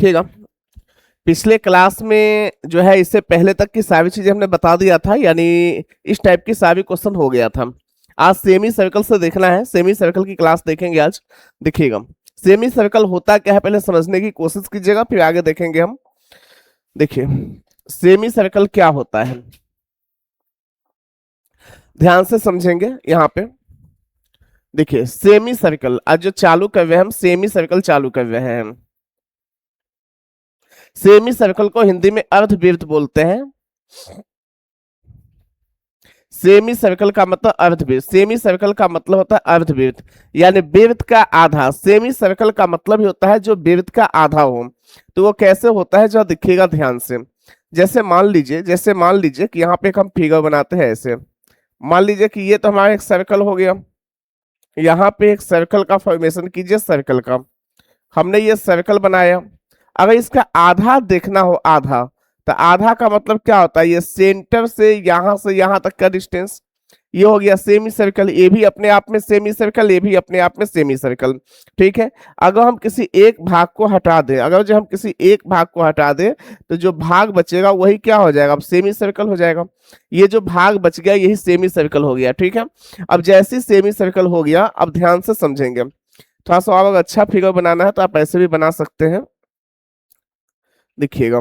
ठीक है। पिछले क्लास में जो है इससे पहले तक की सारी चीजें हमने बता दिया था, यानी इस टाइप की सारी क्वेश्चन हो गया था। आज सेमी सर्कल से देखना है, सेमी सर्कल की क्लास देखेंगे आज। देखिएगा सेमी सर्कल होता क्या है पहले समझने की कोशिश कीजिएगा, फिर आगे देखेंगे हम। देखिए सेमी सर्कल क्या होता है, ध्यान से समझेंगे यहाँ पे। देखिए सेमी सर्कल आज जो चालू कर रहे हैं हम, सेमी सर्कल चालू कर रहे हैं। सेमी सर्कल को हिंदी में अर्धवृत्त बोलते हैं। सेमी सर्कल का मतलब अर्धवृत्त, सेमी सर्कल का मतलब होता है अर्धवृत्त, यानी वृत्त का आधा। सेमी सर्कल का मतलब ही होता है जो वृत्त का आधा हो। तो वो कैसे होता है जो दिखेगा ध्यान से। जैसे मान लीजिए कि यहाँ पे एक हम फिगर बनाते हैं ऐसे। मान लीजिए कि ये तो हमारा एक सर्कल हो गया, यहाँ पे एक सर्कल का फॉर्मेशन कीजिए, सर्कल का हमने ये सर्कल बनाया। अगर इसका आधा देखना हो, आधा, तो आधा का मतलब क्या होता है, ये सेंटर से यहां तक का डिस्टेंस, ये हो गया सेमी सर्कल। ये भी अपने आप में सेमी सर्कल, ये भी अपने आप में सेमी सर्कल। ठीक है। अगर हम किसी एक भाग को हटा दें, अगर जो हम किसी एक भाग को हटा दें तो जो भाग बचेगा वही क्या हो जाएगा, अब सेमी सर्कल हो जाएगा। ये जो भाग बच गया यही सेमी सर्कल हो गया। ठीक है। अब जैसे सेमी सर्कल हो गया, अब ध्यान से समझेंगे। थोड़ा सा और अच्छा फिगर बनाना है तो आप ऐसे भी बना सकते हैं। देखिएगा,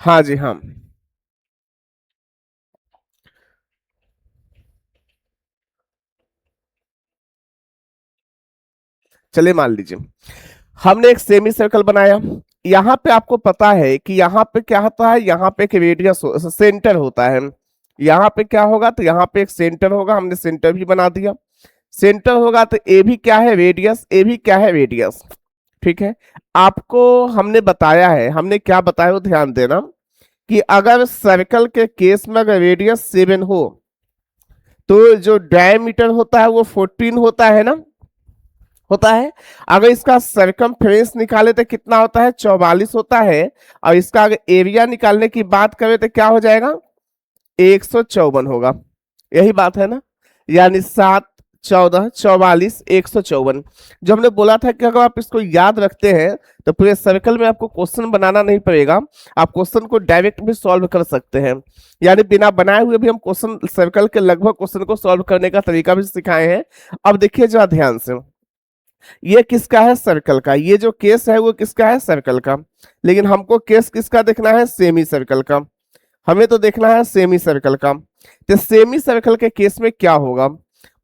हाँ जी हाँ, चलिए मान लीजिए हमने एक सेमी सर्कल बनाया। यहाँ पे आपको पता है कि यहाँ पे क्या होता है, यहाँ पे एक रेडियस सेंटर होता है। यहाँ पे क्या होगा, तो यहाँ पे एक सेंटर होगा, हमने सेंटर भी बना दिया। सेंटर होगा तो ए भी क्या है, रेडियस, ए भी क्या है, रेडियस। ठीक है। आपको हमने बताया है, हमने क्या बताया हो ध्यान देना, कि अगर सर्कल के केस में अगर रेडियस 7 हो तो जो डायमीटर होता है वो 14 होता है ना, होता है। अगर इसका सरकमफ्रेंस निकाले तो कितना होता है, 44 होता है। और इसका अगर एरिया निकालने की बात करें तो क्या हो जाएगा, 154 होगा। यही बात है ना, यानी 7, 14, 44, 154। जो हमने बोला था कि अगर आप इसको याद रखते हैं तो पूरे सर्कल में आपको क्वेश्चन बनाना नहीं पड़ेगा, आप क्वेश्चन को डायरेक्ट भी सॉल्व कर सकते हैं। यानी बिना बनाए हुए भी हम क्वेश्चन, सर्कल के लगभग क्वेश्चन को सॉल्व करने का तरीका भी सिखाए हैं। अब देखिए जरा ध्यान से, ये किसका है, सर्कल का। ये जो केस है वो किसका है, सर्कल का। लेकिन हमको केस किसका देखना है, सेमी सर्कल का। हमें तो देखना है सेमी सर्कल का। तो सेमी सर्कल के केस में क्या होगा,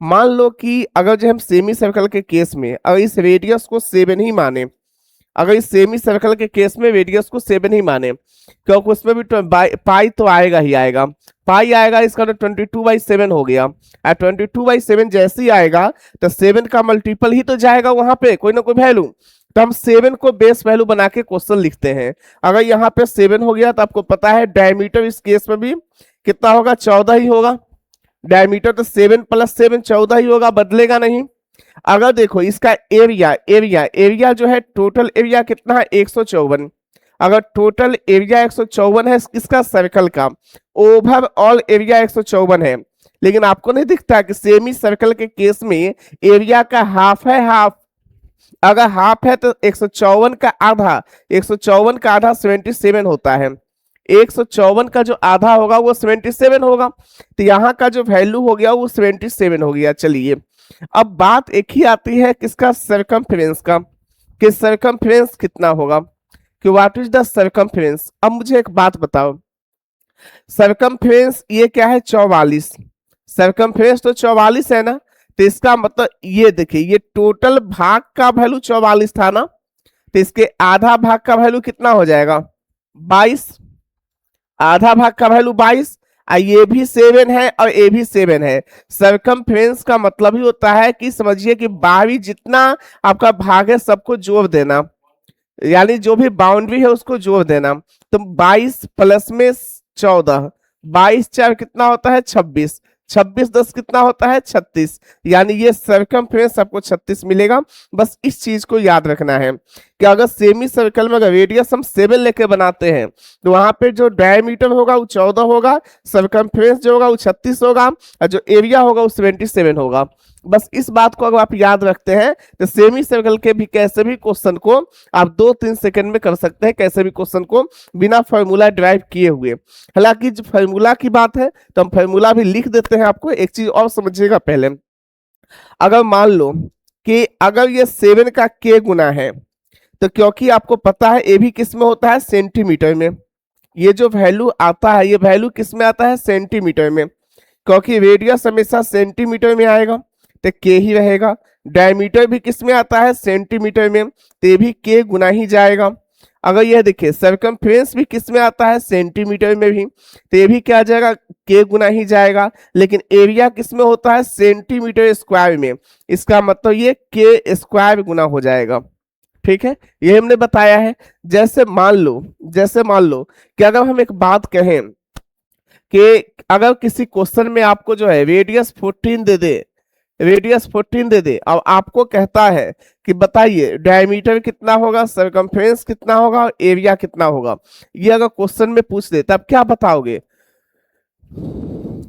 मान लो कि अगर जो हम सेमी सर्कल के केस में अगर इस रेडियस को 7 ही माने, अगर इस सेमी सर्कल के केस में रेडियस को 7 ही माने, क्योंकि उसमें भी पाई तो आएगा ही आएगा, पाई आएगा, इसका तो 22/7 हो गया। और 22/7 जैसे ही आएगा तो 7 का मल्टीपल ही तो जाएगा वहां पे कोई ना कोई वैल्यू। तो हम 7 को बेस वैल्यू बना के क्वेश्चन लिखते हैं। अगर यहाँ पे 7 हो गया तो आपको पता है डायमीटर इस केस में भी कितना होगा, 14 ही होगा। डायमीटर तो 7 + 7 14 ही होगा, बदलेगा नहीं। अगर देखो इसका एरिया जो है, टोटल एरिया कितना है, 154। अगर टोटल एरिया 154 है इसका सर्कल का, ओवरऑल एरिया 154 है। लेकिन आपको नहीं दिखता कि सेमी सर्कल के केस में एरिया का हाफ है, हाफ। अगर हाफ है तो 154 का आधा, 154 का आधा 77 होता है। 154 का जो आधा होगा वो 77 होगा। तो यहाँ का जो वैल्यू हो गया वो 77 हो गया। चलिए अब बात एक ही आती है किसका, सरकमफ्रेंस का, कि सरकमफ्रेंस कितना होगा, कि व्हाट इज द सरकमफ्रेंस। अब मुझे एक बात बताओ, सरकमफ्रेंस ये क्या है, 44। सरकमफ्रेंस तो 44 है ना, तो इसका मतलब ये देखिए, ये टोटल भाग का वैल्यू 44 था ना, तो इसके आधा भाग का वैल्यू कितना हो जाएगा, 22। आधा भाग का वैल्यू 22, ये भी 7 है और ये भी 7 है। सरकमफ्रेंस का मतलब ही होता है कि समझिए कि बाहरी जितना आपका भाग है सबको जोड़ देना, यानी जो भी बाउंड्री है उसको जोड़ देना। तो 22 प्लस में 14, 22 4 कितना होता है, 26, 26 10 कितना होता है, 36। यानी ये सरकमफ्रेंस आपको 36 मिलेगा। बस इस चीज को याद रखना है कि अगर सेमी सर्कल में अगर रेडियस हम 7 लेके बनाते हैं तो वहां पे जो डायमीटर होगा वो 14 होगा, सर्कमफ्रेंस जो होगा वो 36 होगा, और जो एरिया होगा वो 77 होगा। बस इस बात को अगर आप याद रखते हैं तो सेमी सर्कल के भी कैसे भी क्वेश्चन को आप 2-3 सेकंड में कर सकते हैं, कैसे भी क्वेश्चन को बिना फॉर्मूला ड्राइव किए हुए। हालांकि जो फॉर्मूला की बात है तो हम फॉर्मूला भी लिख देते हैं आपको। एक चीज और समझिएगा पहले, अगर मान लो कि अगर ये 7 का k गुना है तो क्योंकि आपको पता है ए भी किस में होता है, सेंटीमीटर में, ये जो वैल्यू आता है ये वैल्यू किस में आता है, सेंटीमीटर में, क्योंकि रेडियस हमेशा सेंटीमीटर में आएगा तो के ही रहेगा। डायमीटर भी किस में आता है, सेंटीमीटर में, तो ये भी के गुना ही जाएगा। अगर यह देखिए सर्कमफ्रेंस भी किस में आता है, सेंटीमीटर में भी, तो ये भी क्या आ जाएगा, के गुना ही जाएगा। लेकिन एरिया किस में होता है, सेंटीमीटर स्क्वायर में, इसका मतलब ये के स्क्वायर गुना हो जाएगा। ठीक है, ये हमने बताया है। जैसे मान लो कि अगर हम एक बात कहें कि अगर किसी क्वेश्चन में आपको जो है रेडियस 14 दे दे, अब आपको कहता है कि बताइए डायमीटर कितना होगा, सर्कमफ्रेंस कितना होगा और एरिया कितना होगा, ये अगर क्वेश्चन में पूछ दे तब क्या बताओगे।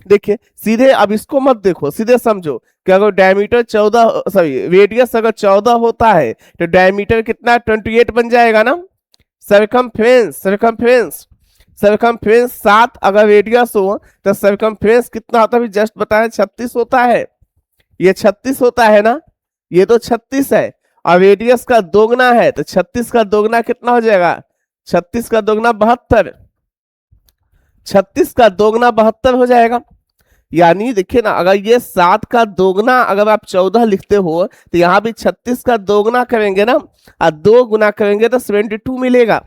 देखिए सीधे, अब इसको मत देखो, सीधे समझो कि अगर डायमीटर 14 सॉरी रेडियस अगर 14 होता है तो डायमीटर कितना 28 बन जाएगा ना। सर्कमफ्रेंस 7 अगर रेडियस हो तो सर्कमफ्रेंस कितना होता है, जस्ट बताया 36 होता है, ये 36 होता है ना, ये तो 36 है, और रेडियस का दोगुना है तो 36 का दोगुना कितना हो जाएगा, 36 का दोगुना 72, 36 का दोगुना 72 हो जाएगा। यानी देखिए ना, अगर ये 7 का दोगुना अगर आप 14 लिखते हो तो यहाँ भी 36 का दोगुना करेंगे ना, और 2 गुना करेंगे तो 72 मिलेगा।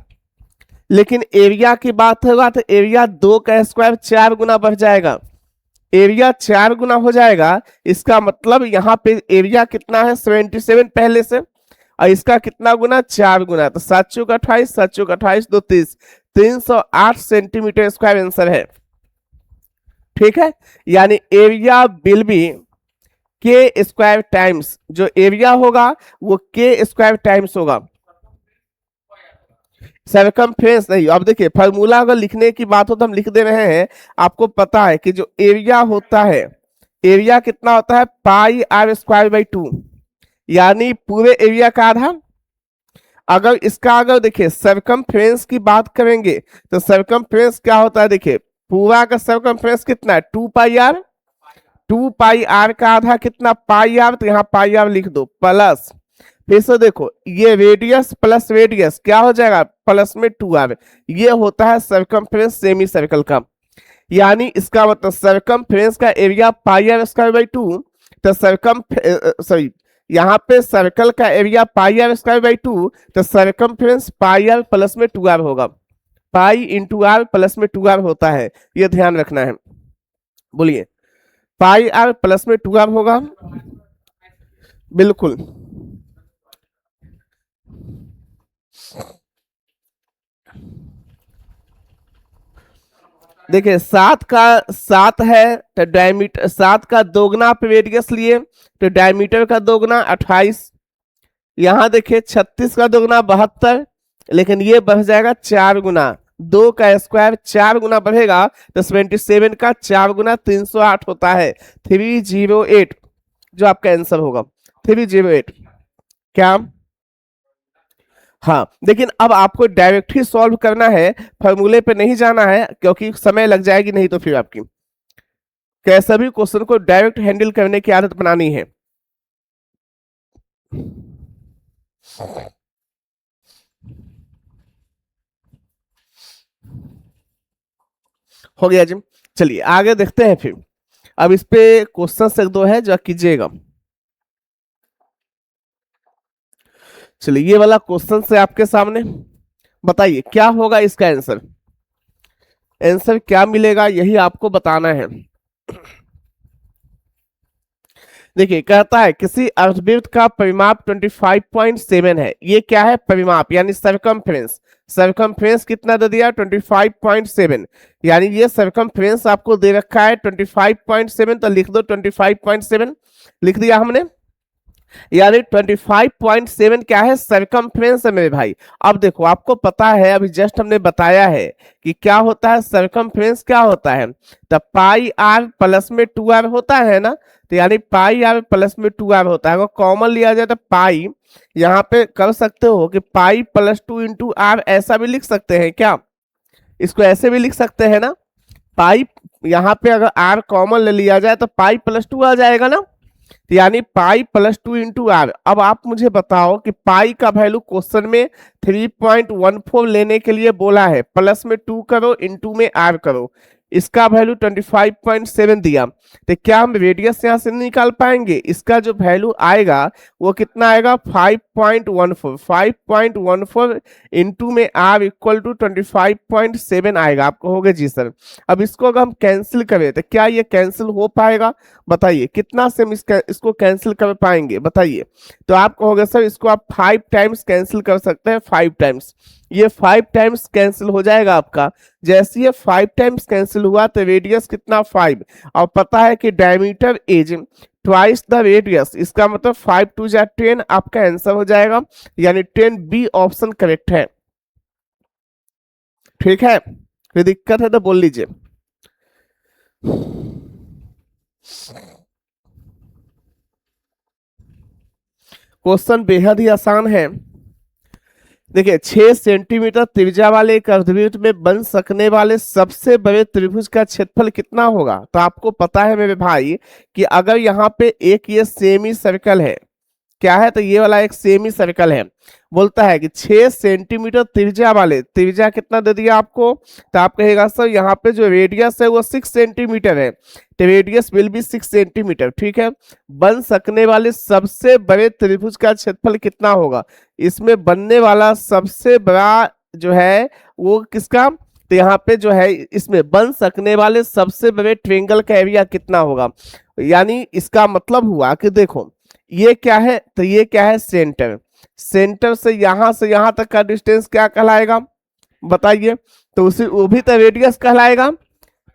लेकिन एरिया की बात होगा तो एरिया 2 का स्क्वायर 4 गुना बढ़ जाएगा, एरिया 4 गुना हो जाएगा। इसका मतलब यहाँ पे एरिया कितना है, 77 पहले से, और इसका कितना गुना, 4 गुना, तो 7 चौक 28, 7 चौक 28, 2 30, 308 सेंटीमीटर स्क्वायर आंसर है। ठीक है, यानी एरिया विल बी के स्क्वायर टाइम्स, जो एरिया होगा वो के स्क्वायर टाइम्स होगा, सर्कमफ्रेंस नहीं। अब देखिए फार्मूला अगर लिखने की बात हो तो हम लिख दे रहे हैं। आपको पता है कि जो एरिया होता है, एरिया कितना होता है, पाई आर स्क्वायर बाई 2, यानी पूरे एरिया का आधा। अगर इसका अगर देखिए सर्कमफ्रेंस की बात करेंगे तो सर्कमफ्रेंस क्या होता है, देखिए पूरा का सर्कमफ्रेंस कितना है, 2 पाई आर, 2 पाई आर का आधा कितना, पाई आर, तो यहाँ पाई आर लिख दो, प्लस फिर से देखो ये रेडियस प्लस रेडियस क्या हो जाएगा, प्लस में 2r, ये होता है सर्कमफ्रेंस सेमी सर्कल का। यानी इसका मतलब सर्कमफ्रेंस का area pi are square by 2, तो यहाँ पे सर्कल का area pi are square by 2, तो सर्कमफ्रेंस पाई आर प्लस में 2r होगा, पाई इंटू आर प्लस में 2r होता है, ये ध्यान रखना है। बोलिए, पाई आर प्लस में 2r होगा, बिल्कुल। देखिए 7 है तो डायमीटर, 7 का दोगुना पे रेडियस लिए तो डायमीटर का दोगुना 28, यहां देखिए 36 का दोगुना 72, लेकिन ये बढ़ जाएगा 4 गुना, 2 का स्क्वायर 4 गुना बढ़ेगा तो 77 का 4 गुना 308 होता है, 308 जो आपका आंसर होगा, 308। क्या, हाँ, लेकिन अब आपको डायरेक्ट ही सॉल्व करना है, फॉर्मूले पे नहीं जाना है क्योंकि समय लग जाएगी, नहीं तो फिर आपकी कैसा भी क्वेश्चन को डायरेक्ट हैंडल करने की आदत बनानी है। हो गया जी, चलिए आगे देखते हैं फिर। अब इस पे क्वेश्चन एक दो है जो कीजिएगा। चलिए ये वाला क्वेश्चन से आपके सामने, बताइए क्या होगा इसका आंसर, आंसर क्या मिलेगा यही आपको बताना है। देखिए कहता है किसी अर्धवृत्त का परिमाप 25.7 है, ये क्या है, परिमाप यानी सर्कमफ्रेंस, सर्कमफ्रेंस कितना दे दिया, 25.7, यानी ये सर्कमफ्रेंस आपको दे रखा है 25.7, तो लिख दो 25.7, लिख दिया हमने। यानी 25.7 क्या है, सरकमफ्रेंस है मेरे भाई। अब देखो आपको पता है, अभी जस्ट हमने बताया है कि क्या होता है सरकमफ्रेंस, क्या होता है, तो पाई आर प्लस में 2r होता है ना, तो यानी पाई आर प्लस में 2r होता है। अगर कॉमन लिया जाए तो पाई यहाँ पे कर सकते हो कि पाई प्लस 2 इंटू आर, ऐसा भी लिख सकते हैं क्या, इसको ऐसे भी लिख सकते हैं ना, पाई यहाँ पे अगर आर कॉमन ले लिया जाए तो पाई प्लस 2 आ जाएगा ना, तो यानी पाई प्लस 2 इंटू आर। अब आप मुझे बताओ कि पाई का वैल्यू क्वेश्चन में 3.14 लेने के लिए बोला है, प्लस में 2 करो इंटू में आर करो, इसका वैल्यू 25.7 दिया, तो क्या हम रेडियस यहां से निकाल पाएंगे, इसका जो वैल्यू आएगा वो कितना आएगा 5.14 इंटू में आर इक्वल टू 25.7 आएगा। आप कहोगे जी सर, अब इसको अगर हम कैंसिल करें तो क्या ये कैंसिल हो पाएगा, बताइए कितना से हम इसको कैंसिल कर पाएंगे बताइए। तो आप कहोगे सर इसको आप 5 टाइम्स कैंसिल कर सकते हैं, 5 टाइम्स, ये 5 टाइम्स कैंसिल हो जाएगा आपका। जैसे ये 5 टाइम्स कैंसिल हुआ तो रेडियस कितना 5, और पता है कि diameter is twice the radius, इसका मतलब 5 टू जा 10 आपका आंसर हो जाएगा, यानी 10 बी ऑप्शन करेक्ट है। ठीक है, कोई दिक्कत है तो बोल लीजिए। क्वेश्चन बेहद ही आसान है। देखिए 6 सेंटीमीटर त्रिज्या वाले एक अर्धवृत्त में बन सकने वाले सबसे बड़े त्रिभुज का क्षेत्रफल कितना होगा। तो आपको पता है मेरे भाई कि अगर यहाँ पे एक ये सेमी सर्कल है, क्या है, तो ये वाला एक सेमी सर्कल है, बोलता है कि 6 सेंटीमीटर त्रिज्या वाले, त्रिज्या कितना दे दिया आपको, तो आप कहेगा सर यहाँ पे जो रेडियस है वो 6 सेंटीमीटर है, तो रेडियस विल बी 6 सेंटीमीटर। ठीक है, बन सकने वाले सबसे बड़े त्रिभुज का क्षेत्रफल कितना होगा, इसमें बनने वाला सबसे बड़ा जो है वो किसका, तो यहाँ पे जो है इसमें बन सकने वाले सबसे बड़े ट्रायंगल का एरिया कितना होगा। यानी इसका मतलब हुआ कि देखो ये क्या है, तो ये क्या है सेंटर, सेंटर से यहां तक का डिस्टेंस क्या कहलाएगा बताइए, तो उसी वो भी तो रेडियस कहलाएगा।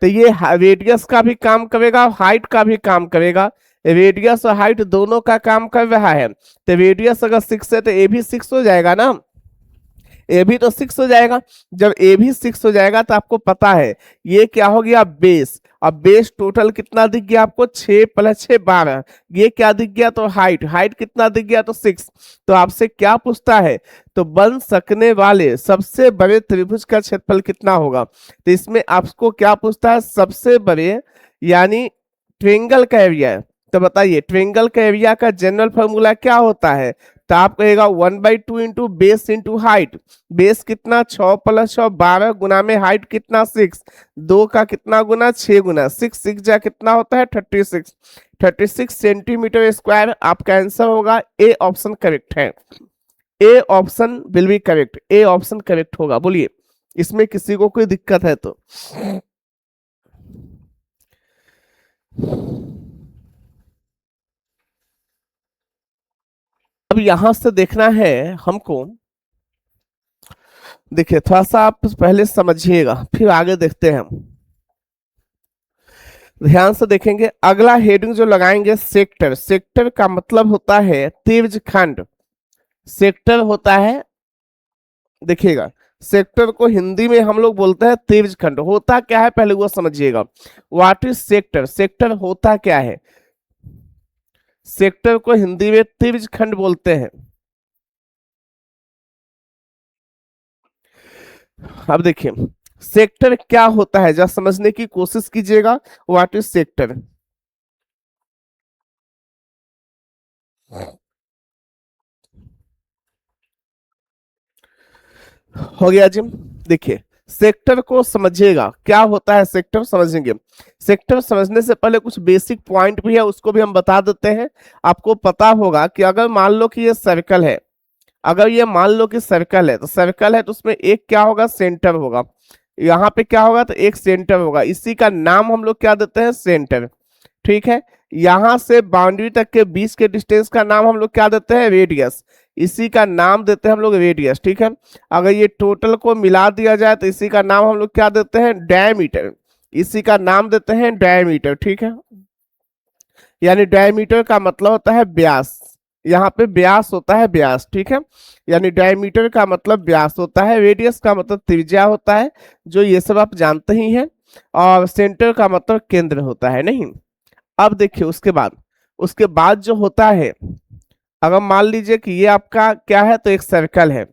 तो ये रेडियस का भी काम करेगा, हाइट का भी काम करेगा, रेडियस और हाइट दोनों का काम कर रहा है। तो रेडियस अगर 6 है तो ए भी 6 हो जाएगा ना, ए भी तो 6 हो जाएगा। जब ए भी 6 हो जाएगा तो आपको पता है ये क्या हो गया बेस, अब बेस टोटल कितना दिख गया आपको 6 प्लस 6 12, ये क्या दिख गया, तो हाइट, हाइट कितना दिख गया तो 6। तो आपसे क्या पूछता है, तो बन सकने वाले सबसे बड़े त्रिभुज का क्षेत्रफल कितना होगा, तो इसमें आपको क्या पूछता है सबसे बड़े यानी ट्रायंगल का एरिया है। तो बताइए ट्रायंगल का एरिया का जनरल फॉर्मूला क्या होता है, तो आप कहेगा 1/2 into base into height, base कितना 6 प्लस 6 12 गुना में हाइट कितना 6, 2 का कितना गुना 6 गुना 6, 6 जा कितना होता है 36, 36 सेंटीमीटर स्क्वायर आपका आंसर होगा। ए ऑप्शन करेक्ट है, A option will be correct, A option correct होगा। बोलिए इसमें किसी को कोई दिक्कत है तो। अब यहां से देखना है हमको, देखिए थोड़ा सा आप पहले समझिएगा फिर आगे देखते हैं हम, ध्यान से देखेंगे। अगला हेडिंग जो लगाएंगे सेक्टर, सेक्टर का मतलब होता है त्रिभुज खंड, सेक्टर होता है, देखिएगा सेक्टर को हिंदी में हम लोग बोलते हैं त्रिभुज खंड। होता क्या है पहले वो समझिएगा, व्हाट इज सेक्टर, सेक्टर होता क्या है, सेक्टर को हिंदी में त्रिभुज खंड बोलते हैं। अब देखिए सेक्टर क्या होता है जरा समझने की कोशिश कीजिएगा, व्हाट इज सेक्टर। हो गया जी, देखिए सेक्टर को समझिएगा क्या होता है, सेक्टर समझेंगे। सेक्टर समझने से पहले कुछ बेसिक पॉइंट भी है उसको भी हम बता देते हैं। आपको पता होगा कि अगर मान लो कि ये सर्कल है, अगर ये मान लो कि सर्कल है, तो सर्कल है तो उसमें एक क्या होगा सेंटर होगा, यहाँ पे क्या होगा तो एक सेंटर होगा, इसी का नाम हम लोग क्या देते हैं सेंटर। ठीक है, यहां से बाउंड्री तक के बीच के डिस्टेंस का नाम हम लोग क्या देते हैं रेडियस, इसी का नाम देते हैं हम लोग रेडियस। ठीक है, अगर ये टोटल को मिला दिया जाए तो इसी का नाम हम लोग क्या देते हैं डायमीटर, इसी का नाम देते हैं डायमीटर। ठीक है, यानी डायमीटर का मतलब होता है व्यास, यहाँ पे व्यास होता है व्यास, ठीक है। यानी डायमीटर का मतलब व्यास होता है, रेडियस का मतलब त्रिज्या होता है, जो ये सब आप जानते ही हैं। और सेंटर का मतलब केंद्र होता है, नहीं। अब देखिए उसके बाद जो होता है, अगर मान लीजिए कि ये आपका क्या है, तो एक सर्कल है,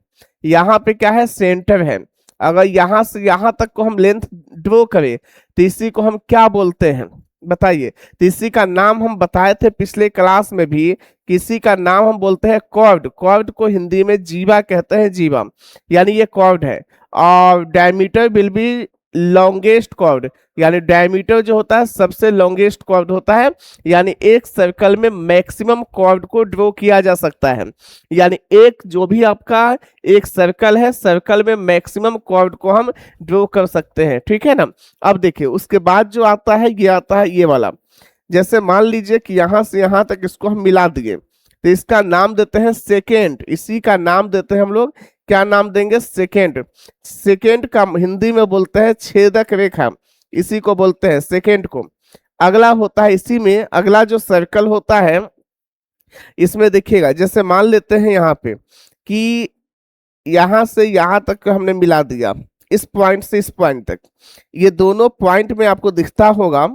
यहाँ पे क्या है, सेंटर है। अगर यहाँ से यहाँ तक को हम लेंथ ड्रॉ करें, तो इसी को हम क्या बोलते हैं बताइए। तो इसी का नाम हम बताए थे पिछले क्लास में भी, किसी का नाम हम बोलते हैं कॉर्ड। कॉर्ड को हिंदी में जीवा कहते हैं, जीवा, यानी ये कॉर्ड है। और diameter will be longest chord, यानी डायमीटर जो होता है सबसे लॉन्गेस्ट कॉर्ड होता है। यानी एक सर्कल में मैक्सिमम कॉर्ड को ड्रॉ किया जा सकता है। यानी एक जो भी आपका एक सर्कल है, सर्कल में मैक्सिमम कॉर्ड को हम ड्रॉ कर सकते हैं, ठीक है ना। अब देखिए उसके बाद जो आता है, ये आता है ये वाला। जैसे मान लीजिए कि यहां से यहां तक इसको हम मिला दिए, तो इसका नाम देते हैं सेकेंड। इसी का नाम देते हैं हम लोग, क्या नाम देंगे, सेकेंड। सेकेंड का हिंदी में बोलते हैं छेदक रेखा, इसी को बोलते हैं सेकेंड को। अगला होता है इसी में, अगला जो सर्कल होता है इसमें देखिएगा, जैसे मान लेते हैं यहाँ पे कि यहां से यहां तक को हमने मिला दिया, इस पॉइंट से इस पॉइंट तक। ये दोनों पॉइंट में आपको दिखता होगा,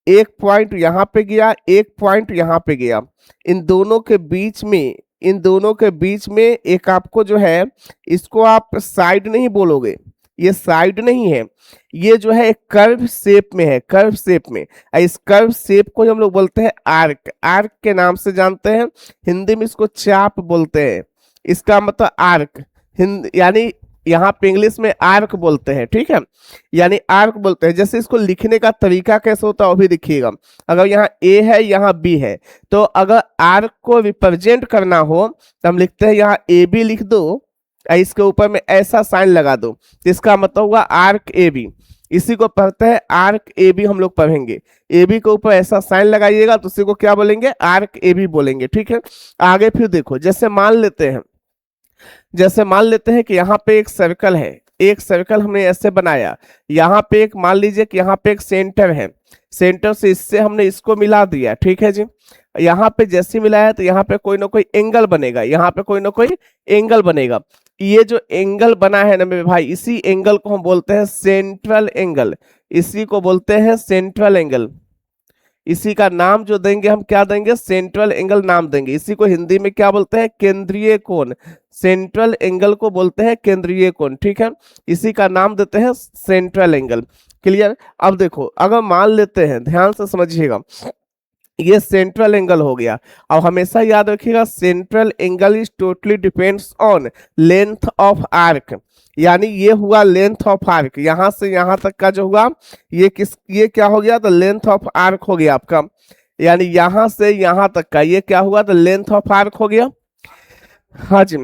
एक पॉइंट यहाँ पे गया, एक पॉइंट यहाँ पे गया। इन दोनों के बीच में, इन दोनों के बीच में एक आपको जो है, इसको आप साइड नहीं बोलोगे, ये साइड नहीं है, ये जो है एक कर्व शेप में है, कर्व शेप में। इस कर्व शेप को हम लोग बोलते हैं आर्क। आर्क के नाम से जानते हैं, हिंदी में इसको चाप बोलते हैं। इसका मतलब आर्क, हिंद यानी यहाँ पे इंग्लिश में आर्क बोलते हैं, ठीक है। यानी आर्क बोलते हैं। जैसे इसको लिखने का तरीका कैसे होता है वो भी देखिएगा। अगर यहाँ ए है, यहाँ बी है, तो अगर आर्क को रिप्रेजेंट करना हो तो हम लिखते हैं यहाँ ए बी लिख दो, इसके ऊपर में ऐसा साइन लगा दो, तो इसका मतलब हुआ आर्क ए बी। इसी को पढ़ते हैं आर्क ए बी, हम लोग पढ़ेंगे। ए बी के ऊपर ऐसा साइन लगाइएगा तो उसी को क्या बोलेंगे, आर्क ए बी बोलेंगे, ठीक है। आगे फिर देखो, जैसे मान लेते हैं कि यहाँ पे एक सर्कल है, एक सर्कल हमने ऐसे बनाया। यहाँ पे एक मान लीजिए कि यहाँ पे एक सेंटर है, सेंटर से इससे हमने इसको मिला दिया, ठीक है जी। यहाँ पे जैसे मिलाया तो यहाँ पे कोई ना कोई एंगल बनेगा, यहाँ पे कोई ना कोई एंगल बनेगा। ये जो एंगल बना है ना मेरे भाई, इसी एंगल को हम बोलते हैं सेंट्रल एंगल, इसी को बोलते हैं सेंट्रल एंगल। इसी का नाम जो देंगे हम, क्या देंगे, सेंट्रल एंगल नाम देंगे। इसी को हिंदी में क्या बोलते हैं, केंद्रीय कोण। सेंट्रल एंगल को बोलते हैं केंद्रीय कोण, ठीक है। इसी का नाम देते हैं सेंट्रल एंगल। क्लियर। अब देखो, अगर मान लेते हैं, ध्यान से समझिएगा, ये सेंट्रल एंगल हो गया। अब हमेशा याद रखिएगा, central angle is totally depends on length of arc. यानी ये हुआ लेंथ ऑफ आर्क, यहां से यहां तक का जो हुआ, ये क्या हो गया, तो लेंथ ऑफ आर्क हो गया आपका। यानी यहां से यहां तक का ये क्या हुआ, तो लेंथ ऑफ आर्क हो गया। हाँ जी।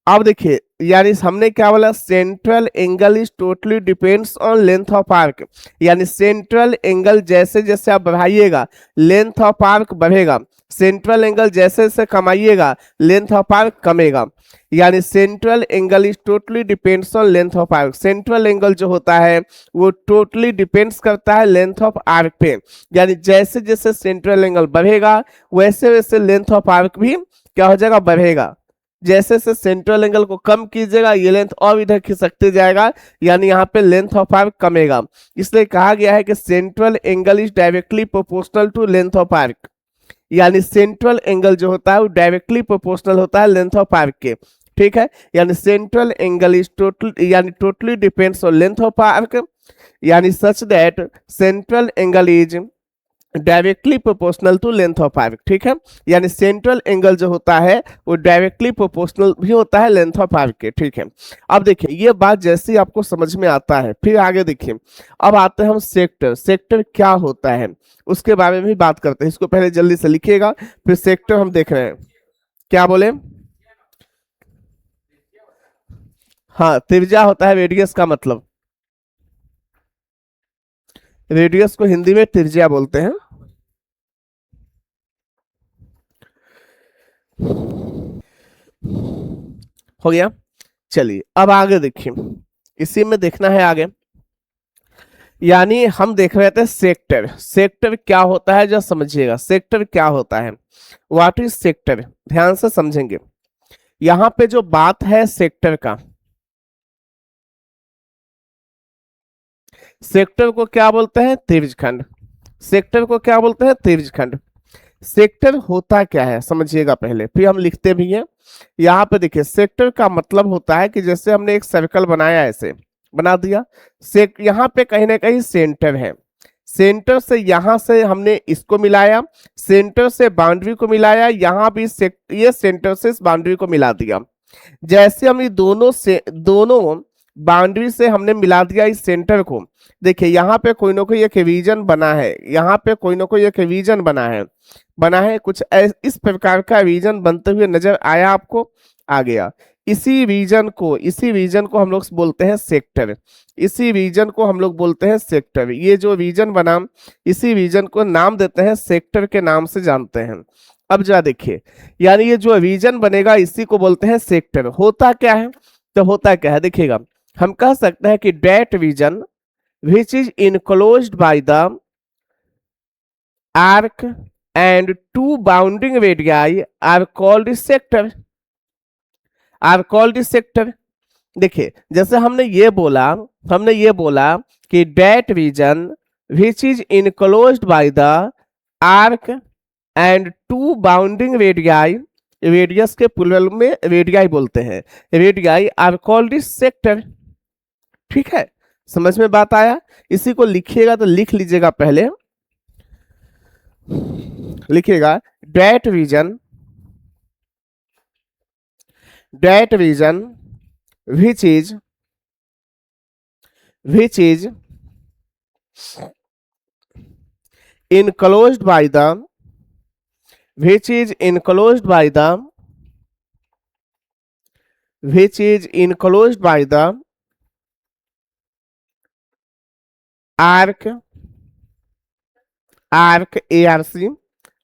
अब देखिए, यानी हमने क्या बोला, central angle is totally depends on length of arc. यानी सेंट्रल एंगल जैसे जैसे आप बढ़ाइएगा, लेंथ ऑफ आर्क बढ़ेगा। सेंट्रल एंगल जैसे जैसे कमाइएगा, लेंथ ऑफ आर्क कमेगा। यानी central angle is totally depends on length of arc. Central angle जो होता है वो टोटली डिपेंड्स करता है लेंथ ऑफ आर्क पे। यानी जैसे जैसे सेंट्रल एंगल बढ़ेगा, वैसे वैसे लेंथ ऑफ आर्क भी क्या हो जाएगा, बढ़ेगा। जैसे से सेंट्रल एंगल को कम कीजिएगा, ये लेंथ और इधर खिसकते जाएगा, यानी यहाँ पे लेंथ ऑफ आर्क कमेगा। इसलिए कहा गया है कि central angle is directly proportional to length of arc. यानी सेंट्रल एंगल जो होता है वो डायरेक्टली प्रोपोर्शनल होता है लेंथ ऑफ आर्क के, ठीक है। यानी central angle is totally depends on length of arc, यानी such that central angle is directly proportional to length of arc, ठीक है। यानी सेंट्रल एंगल जो होता है वो डायरेक्टली प्रोपोर्शनल भी होता है लेंथ ऑफ आर्क के, ठीक है। अब देखिए, ये बात जैसे ही आपको समझ में आता है, फिर आगे देखिए, अब आते हैं हम सेक्टर। सेक्टर क्या होता है उसके बारे में भी बात करते हैं। इसको पहले जल्दी से लिखिएगा, फिर सेक्टर हम देख रहे हैं। क्या बोले, हाँ, त्रिज्या होता है रेडियस का मतलब, रेडियस को हिंदी में त्रिज्या बोलते हैं। हो गया। चलिए अब आगे देखिए, इसी में देखना है आगे। यानी हम देख रहे थे सेक्टर, सेक्टर क्या होता है जो समझिएगा, सेक्टर क्या होता है, व्हाट इज सेक्टर, ध्यान से समझेंगे। यहां पे जो बात है सेक्टर का, सेक्टर को क्या बोलते हैं, त्रिज्यखंड। सेक्टर को क्या बोलते हैं, त्रिज्यखंड। सेक्टर होता क्या है समझिएगा पहले, फिर हम लिखते भी हैं। यहाँ पे देखिए सेक्टर का मतलब होता है कि जैसे हमने एक सर्कल बनाया, ऐसे बना दिया, यहाँ पे कहीं ना कहीं सेंटर है, सेंटर से यहां से हमने इसको मिलाया, सेंटर से बाउंड्री को मिलाया, यहाँ भी ये सेंटर से इस बाउंड्री को मिला दिया। जैसे हम ये दोनों बाउंड्री से हमने मिला दिया इस सेंटर को, देखिए यहाँ पे कोई ना कोई एक रीजन बना है, यहाँ पे कोई ना कोई एक रीजन बना है कुछ इस प्रकार का रीजन बनते हुए नजर आया आपको, आ गया। इसी रीजन को हम लोग बोलते हैं सेक्टर, इसी रीजन को हम लोग बोलते हैं सेक्टर। ये जो रीजन बना, इसी रीजन को नाम देते हैं सेक्टर के नाम से जानते हैं। अब जा देखिए, यानी ये जो रीजन बनेगा इसी को बोलते हैं सेक्टर। होता क्या है, तो होता क्या है देखिएगा, हम कह सकते हैं कि that region which is enclosed by the arc and two bounding radii are called sector, are called sector। देखिए जैसे हमने ये बोला कि that region which is enclosed by the arc and two bounding radii, radius के plural में radii बोलते हैं, रेडियाई आर कॉल्ड सेक्टर। ठीक है, समझ में बात आया। इसी को लिखिएगा तो लिख लीजिएगा, पहले लिखिएगा that region which is enclosed by the arc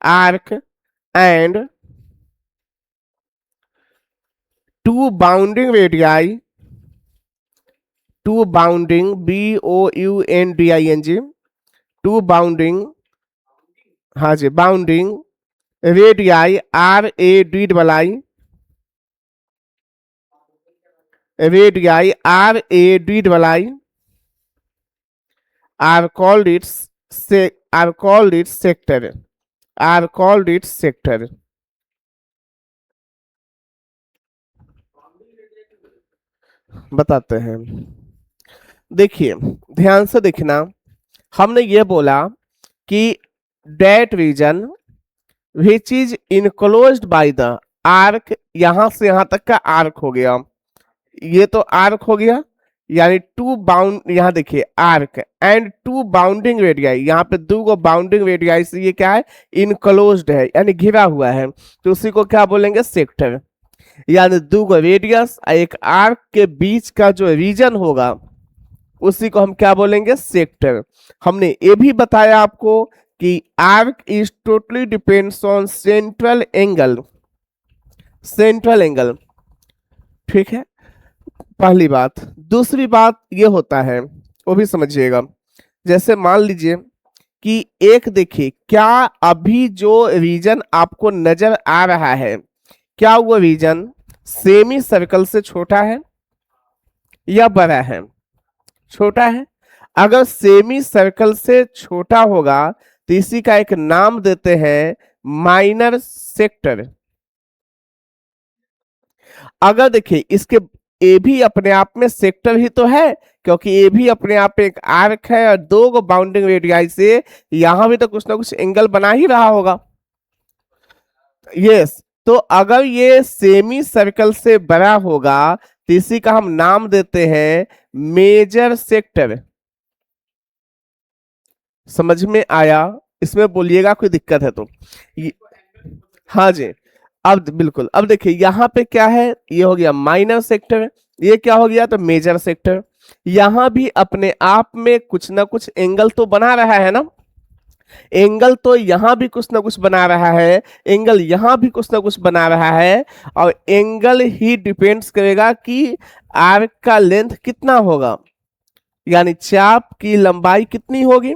arc and two bounding radii, two bounding bounding, two bounding, हाँ जी bounding radii radii are called its sector, बताते हैं। देखिए ध्यान से देखना, हमने ये बोला कि that region which is enclosed by the arc, यहां से यहां तक का आर्क हो गया, ये तो आर्क हो गया, यानी टू बाउंड, यहां देखिए arc and two bounding radii, यहाँ पे दो गो बाउंडिंग रेडियाई से ये क्या है, इनक्लोज्ड है यानी घिरा हुआ है, तो उसी को क्या बोलेंगे, सेक्टर। यानी दो गो रेडियस एक आर्क के बीच का जो रीजन होगा उसी को हम क्या बोलेंगे, सेक्टर। हमने ये भी बताया आपको कि arc is totally depends on central angle, ठीक है, पहली बात। दूसरी बात ये होता है, वो भी समझिएगा, जैसे मान लीजिए कि एक देखिए, क्या अभी जो रीजन आपको नजर आ रहा है, क्या वो रीजन सेमी सर्कल से छोटा है या बड़ा है, छोटा है। अगर सेमी सर्कल से छोटा होगा तो इसी का एक नाम देते हैं माइनर सेक्टर। अगर देखिए इसके ए भी अपने आप में सेक्टर ही तो है, क्योंकि ए भी अपने आप एक आर्क है और दो गो बाउंडिंग रेडियाई से यहां भी तो कुछ ना कुछ एंगल बना ही रहा होगा, यस। तो अगर ये सेमी सर्कल से बड़ा होगा तो इसी का हम नाम देते हैं मेजर सेक्टर। समझ में आया, इसमें बोलिएगा कोई दिक्कत है तो हाँ जी। अब बिल्कुल, अब देखिए यहाँ पे क्या है, ये हो गया माइनर सेक्टर, ये क्या हो गया तो मेजर सेक्टर। यहां भी अपने आप में कुछ ना कुछ एंगल तो बना रहा है ना, एंगल तो यहां भी कुछ ना कुछ बना रहा है, एंगल यहां भी कुछ ना कुछ बना रहा है, और एंगल ही डिपेंड्स करेगा कि आर्क का लेंथ कितना होगा। यानी चाप की लंबाई कितनी होगी।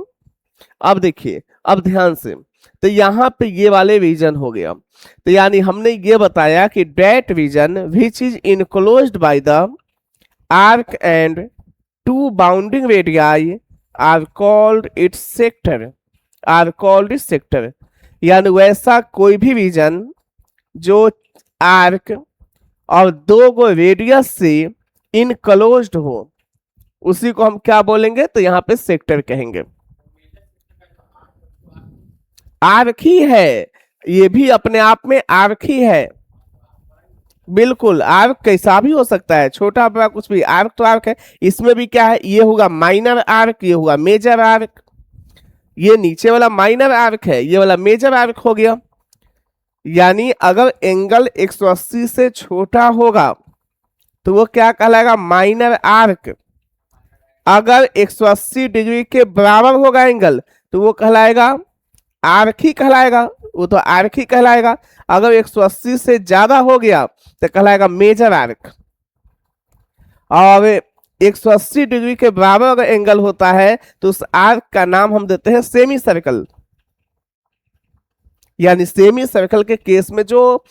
अब देखिए, अब ध्यान से, तो यहां पे ये वाले रीजन हो गया। तो यानी हमने ये बताया कि that region which is enclosed by the arc and two bounding radii are called its sector, are called its sector. यानी वैसा कोई भी रीजन जो आर्क और दो गो रेडियस से इनक्लोज्ड हो, उसी को हम क्या बोलेंगे, तो यहां पे सेक्टर कहेंगे। आर्क ही है, ये भी अपने आप में आर्क ही है। बिल्कुल, आर्क कैसा भी हो सकता है, छोटा बड़ा कुछ भी, आर्क तो आर्क है। इसमें भी क्या है, ये होगा माइनर आर्क, ये होगा मेजर आर्क। ये नीचे वाला माइनर आर्क है, ये वाला मेजर आर्क हो गया। यानी अगर एंगल 180 से छोटा होगा तो वो क्या कहलाएगा, माइनर आर्क। अगर 180 डिग्री के बराबर होगा एंगल तो वो कहलाएगा आर्क ही कहलाएगा, वो तो आर्क ही कहलाएगा। अगर 180 से ज्यादा हो गया तो कहलाएगा मेजर आर्क। और 180 डिग्री के बराबर अगर एंगल होता है तो उस आर्क का नाम हम देते हैं सेमी सर्कल। यानी सेमी सर्कल के केस में जो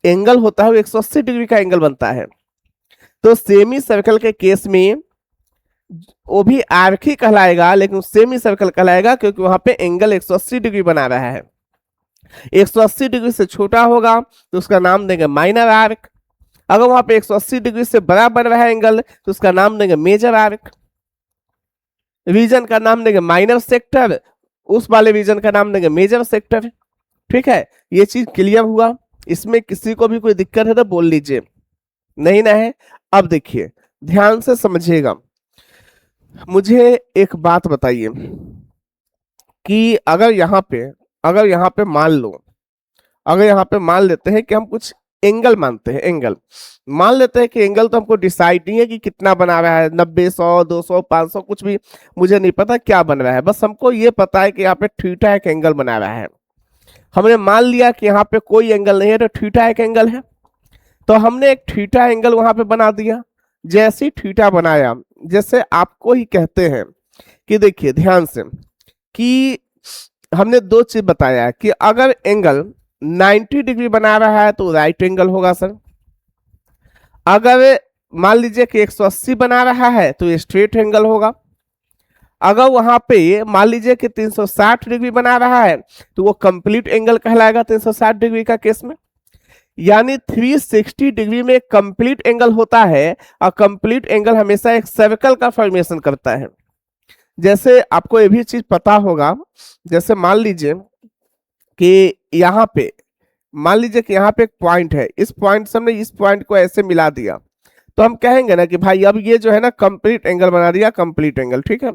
एंगल होता है वो 180 डिग्री का एंगल बनता है। तो सेमी सर्कल के केस में वो भी आर्क ही कहलाएगा, लेकिन सेमी सर्कल कहलाएगा क्योंकि वहां पे एंगल 180 डिग्री बना रहा है। 180 डिग्री से छोटा होगा तो उसका नाम देंगे माइनर आर्क। अगर वहां पे 180 डिग्री से बड़ा बन रहा है एंगल तो उसका नाम देंगे मेजर आर्क। रीजन का नाम देंगे माइनर सेक्टर, उस वाले रीजन का नाम देंगे मेजर सेक्टर। ठीक है, ये चीज क्लियर हुआ। इसमें किसी को भी कोई दिक्कत है तो बोल लीजिए, नहीं ना है। अब देखिए, ध्यान से समझिएगा, मुझे एक बात बताइए कि अगर यहाँ पे मान लो, अगर यहाँ पे मान लेते हैं कि हम कुछ एंगल मानते हैं, एंगल मान लेते हैं कि एंगल तो हमको डिसाइड नहीं है कि कितना बना रहा है, 90, 100, 200, 500, कुछ भी मुझे नहीं पता क्या बन रहा है। बस हमको ये पता है कि यहाँ पे थीटा एक एंगल बना रहा है। हमने मान लिया कि यहाँ पे कोई एंगल नहीं है तो थीटा एक एंगल है, तो हमने एक थीटा एंगल वहां पे बना दिया। जैसे ही थीटा बनाया, जैसे आपको ही कहते हैं कि देखिए ध्यान से, कि हमने दो चीज बताया कि अगर एंगल 90 डिग्री बना रहा है तो राइट एंगल होगा सर। अगर मान लीजिए कि 180 बना रहा है तो ये स्ट्रेट एंगल होगा। अगर वहां पे मान लीजिए कि 360 डिग्री बना रहा है तो वो कंप्लीट एंगल कहलाएगा 360 डिग्री का केस में। यानी 360 डिग्री में कंप्लीट एंगल होता है, और कंप्लीट एंगल हमेशा एक सर्कल का फॉर्मेशन करता है। जैसे आपको ये भी चीज पता होगा, जैसे मान लीजिए कि यहाँ पे, मान लीजिए कि यहाँ पे एक पॉइंट है, इस पॉइंट से हमने इस पॉइंट को ऐसे मिला दिया तो हम कहेंगे ना कि भाई अब ये जो है ना कंप्लीट एंगल बना दिया, कंप्लीट एंगल। ठीक है,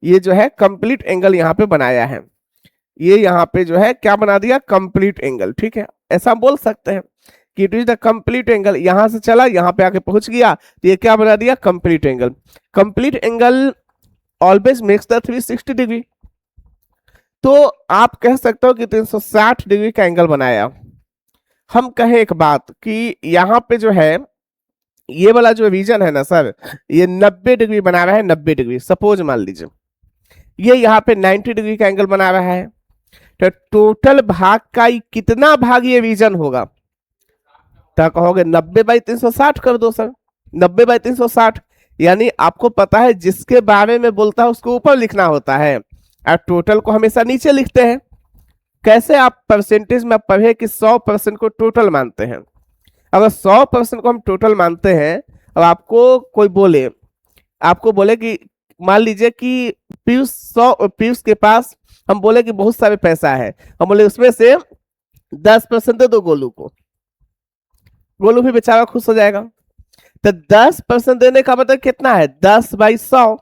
ये जो है कंप्लीट एंगल यहाँ पे बनाया है, ये यहाँ पे जो है क्या बना दिया, कंप्लीट एंगल। ठीक है, ऐसा बोल सकते हैं कि it is the complete angle. यहां से चला यहाँ पे आके पहुंच गया तो ये क्या बना दिया, complete angle. Complete angle always makes the 360 degree. तो आप कह सकते हो कि 360 डिग्री का एंगल बनाया। हम कहें एक बात कि यहाँ पे जो है ये वाला जो रीजन है ना सर, ये 90 डिग्री बना रहा है, 90 डिग्री सपोज मान लीजिए, ये यहाँ पे 90 डिग्री का एंगल बना रहा है। तो टोटल भाग का कितना भाग ये रीजन होगा, तो कहोगे 90/360 कर दो सर, 90/360। यानी आपको पता है जिसके बारे में बोलता है उसको ऊपर लिखना होता है और टोटल को हमेशा नीचे लिखते हैं। कैसे आप परसेंटेज में पढ़े कि 100% को टोटल मानते हैं। अगर 100% को हम टोटल मानते हैं, अब आपको कोई बोले, आपको बोले कि मान लीजिए कि पीयूष के पास, हम बोले कि बहुत सारे पैसा है, हम बोले उसमें से 10% दे दो गोलू को, गोलू भी बेचारा खुश हो जाएगा। तो 10% देने का मतलब कितना है, 10/100,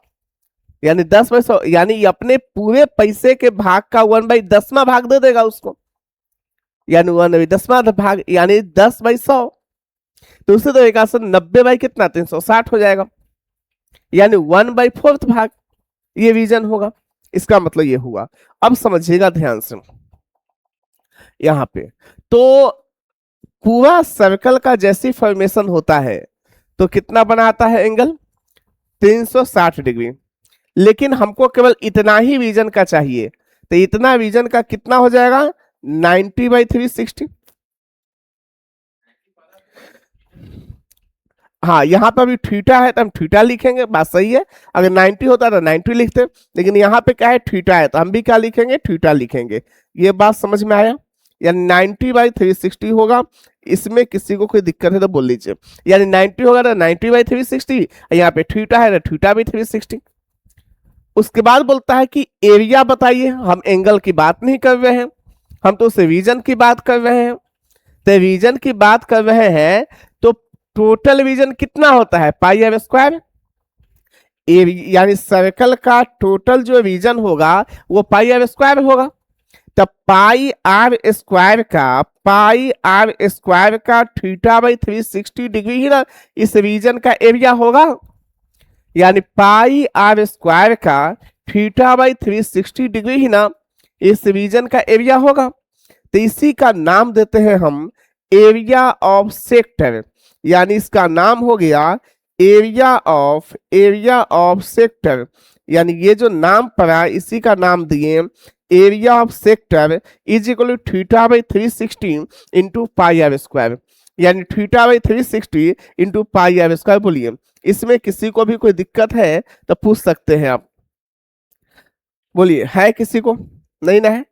यानी 10/100, यानी अपने पूरे पैसे के भाग का 1/10वां भाग दे देगा उसको, यानी 1/10वां भाग, यानी 10/100। तो उसी तरीका से 90 कितना, 360 हो जाएगा, यानी 1/4 भाग ये रीजन होगा। इसका मतलब ये हुआ। अब समझिएगा ध्यान से, यहां पे तो पूरा सर्कल का जैसी फॉर्मेशन होता है तो कितना बनाता है एंगल, 360 डिग्री। लेकिन हमको केवल इतना ही रीजन का चाहिए, तो इतना रीजन का कितना हो जाएगा 90/360। हाँ, यहाँ पर भी थीटा है तो हम थीटा लिखेंगे, बात सही है। अगर 90 होता तो 90 लिखते, लेकिन यहाँ पे क्या है थीटा है तो हम भी क्या लिखेंगे थीटा लिखेंगे। ये बात समझ में आया? यानी 90/360 होगा। इसमें किसी को कोई दिक्कत है तो बोल लीजिए। यानी 90 होगा तो 90/360, यहाँ पे थीटा है तो थीटा भी 360। उसके बाद बोलता है कि एरिया बताइए। हम एंगल की बात नहीं कर रहे हैं, हम तो उस रीजन की बात कर रहे हैं। तो रीजन की बात कर रहे हैं तो टोटल रीजन कितना होता है πr²। यानी सर्कल का टोटल जो रीजन होगा वो πr² होगा। तब πr² का θ/360 ही ना इस रीजन का एरिया होगा। यानी πr² का θ/360 ही ना इस रीजन का एरिया होगा। तो इसी का नाम देते हैं हम एरिया ऑफ सेक्टर। यानी इसका नाम हो गया एरिया ऑफ सेक्टर। यानी ये जो नाम पड़ा इसी का नाम दिए area of sector is equal to θ/360 into πr²। यानी θ/360 इंटू πr²। बोलिए इसमें किसी को भी कोई दिक्कत है तो पूछ सकते हैं आप। बोलिए है किसी को? नहीं ना है?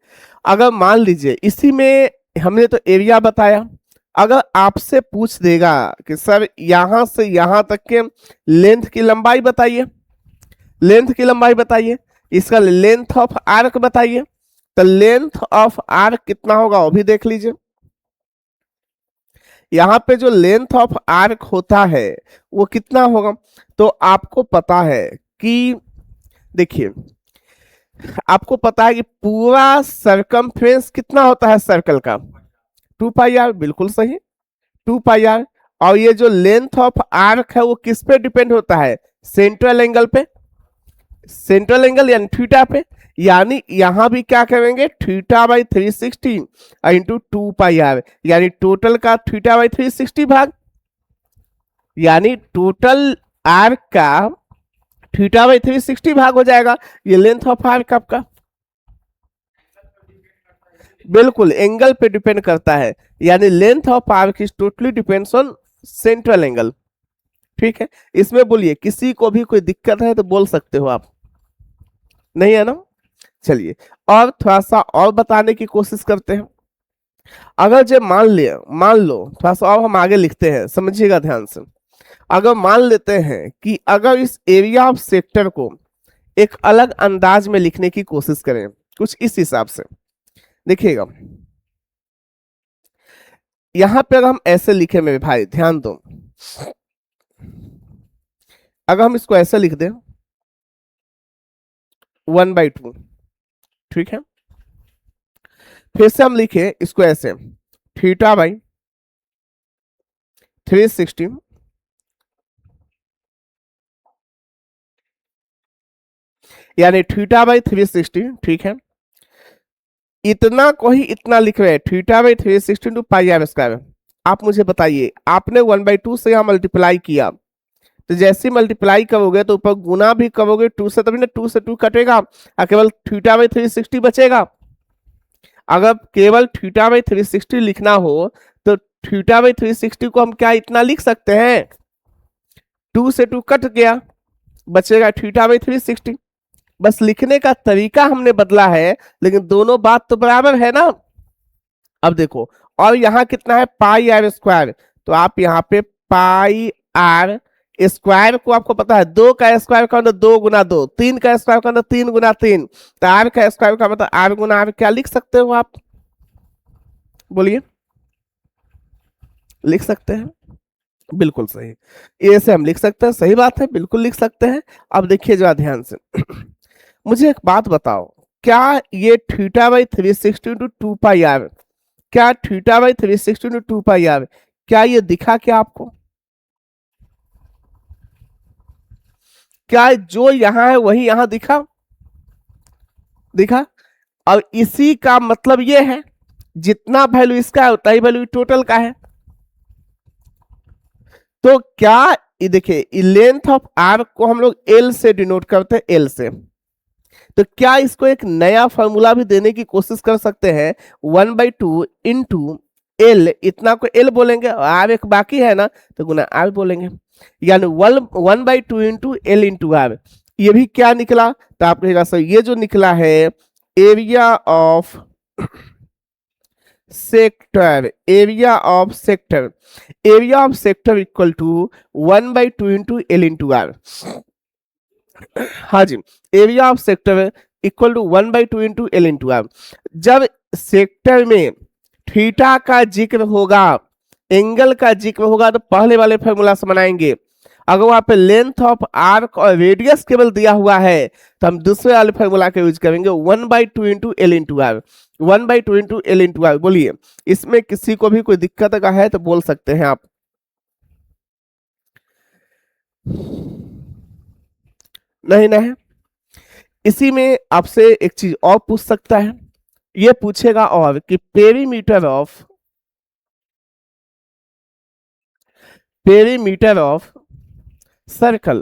अगर मान लीजिए इसी में हमने तो एरिया बताया, अगर आपसे पूछ देगा कि सर यहां से यहां तक के लेंथ की लंबाई बताइए, लेंथ की लंबाई बताइए, इसका लेंथ ऑफ आर्क बताइए, तो लेंथ ऑफ आर्क कितना होगा वो भी देख लीजिए। यहां पे जो लेंथ ऑफ आर्क होता है वो कितना होगा, तो आपको पता है कि देखिए आपको पता है कि पूरा सरकमफ्रेंस कितना होता है सर्कल का 2πr। बिल्कुल सही 2πr। और ये जो लेंथ ऑफ आर्क है वो किस पे डिपेंड होता है, सेंट्रल एंगल पे, सेंट्रल एंगल यानी थीटा पे। यानी यहां भी क्या करेंगे θ/360 इंटू 2πr। यानी टोटल का θ/360 भाग, यानी टोटल आर्क का θ/360 भाग हो जाएगा। ये लेंथ ऑफ आर्क आपका बिल्कुल एंगल पे डिपेंड करता है। यानी length of arc is totally depends on central angle. ठीक है, इसमें बोलिए किसी को भी कोई दिक्कत है तो बोल सकते हो आप, नहीं है ना? चलिए और थोड़ा सा और बताने की कोशिश करते हैं। अगर जब मान लो थोड़ा सा और हम आगे लिखते हैं, समझिएगा ध्यान से। अगर मान लेते हैं कि अगर इस एरिया ऑफ सेक्टर को एक अलग अंदाज में लिखने की कोशिश करें, कुछ इस हिसाब से देखिएगा। यहां पे अगर हम ऐसे लिखे मेरे भाई ध्यान दो, अगर हम इसको ऐसे लिख दें 1/2, ठीक है। फिर से हम लिखे इसको ऐसे θ/360 यानी θ/360, ठीक है। इतना को ही इतना लिख रहे हैं θ/360 इंटू πr²। आप मुझे बताइए, आपने 1/2 से यहां मल्टीप्लाई किया, तो जैसे मल्टीप्लाई करोगे तो ऊपर गुना भी करोगे 2 से, तभी ना 2 से 2 कटेगा और केवल θ/360 बचेगा। अगर केवल θ/360 लिखना हो तो θ/360 को हम क्या इतना लिख सकते हैं, 2 से 2 कट गया, बचेगा θ/360। बस लिखने का तरीका हमने बदला है, लेकिन दोनों बात तो बराबर है ना। अब देखो, और यहाँ कितना है πr², तो आप यहाँ पे πr² को आपको पता है 2 का स्क्वायर का मतलब 2 गुना 2, 3 का स्क्वायर का मतलब 3 गुना 3, तो r का स्क्वायर का मतलब r गुना r। क्या लिख सकते हो आप, बोलिए? लिख सकते हैं, बिल्कुल सही, ए से हम लिख सकते हैं, सही बात है, बिल्कुल लिख सकते हैं। अब देखिए जरा ध्यान से मुझे एक बात बताओ, क्या ये θ/360 इंटू 2πr, क्या θ/360 इंटू 2πr, क्या ये दिखा क्या आपको? क्या जो यहां है वही यहां दिखा? दिखा। और इसी का मतलब ये है जितना वैल्यू इसका है उतना ही वैल्यू टोटल का है। तो क्या ये देखिए लेंथ ऑफ आर्क को हम लोग एल से डिनोट करते हैं, एल से। तो क्या इसको एक नया फॉर्मूला भी देने की कोशिश कर सकते हैं, 1/2 इंटू एल, इतना को एल बोलेंगे और आर एक बाकी है ना तो गुना आर बोलेंगे, यानी 1/2 इंटू एल इंटू आर। ये भी क्या निकला, तो आप कहेगा सर ये जो निकला है area of sector, area of sector, area of sector equal to 1/2 into L into R. हाँ जी, area of sector equal to 1/2 into L into R. जब सेक्टर में थीटा का जिक्र होगा, एंगल का जिक्र होगा, तो पहले वाले फॉर्मूला से बनाएंगे। अगर वहां पे लेंथ ऑफ आर्क और रेडियस केवल दिया हुआ है तो हम दूसरे वाले फॉर्मूला का यूज करेंगे, 1/2 into L into r, 1/2 into L into r. बोलिए, इसमें किसी को भी कोई दिक्कत का है तो बोल सकते हैं आप। नहीं नहीं, इसी में आपसे एक चीज और पूछ सकता है, ये पूछेगा और कि perimeter of circle,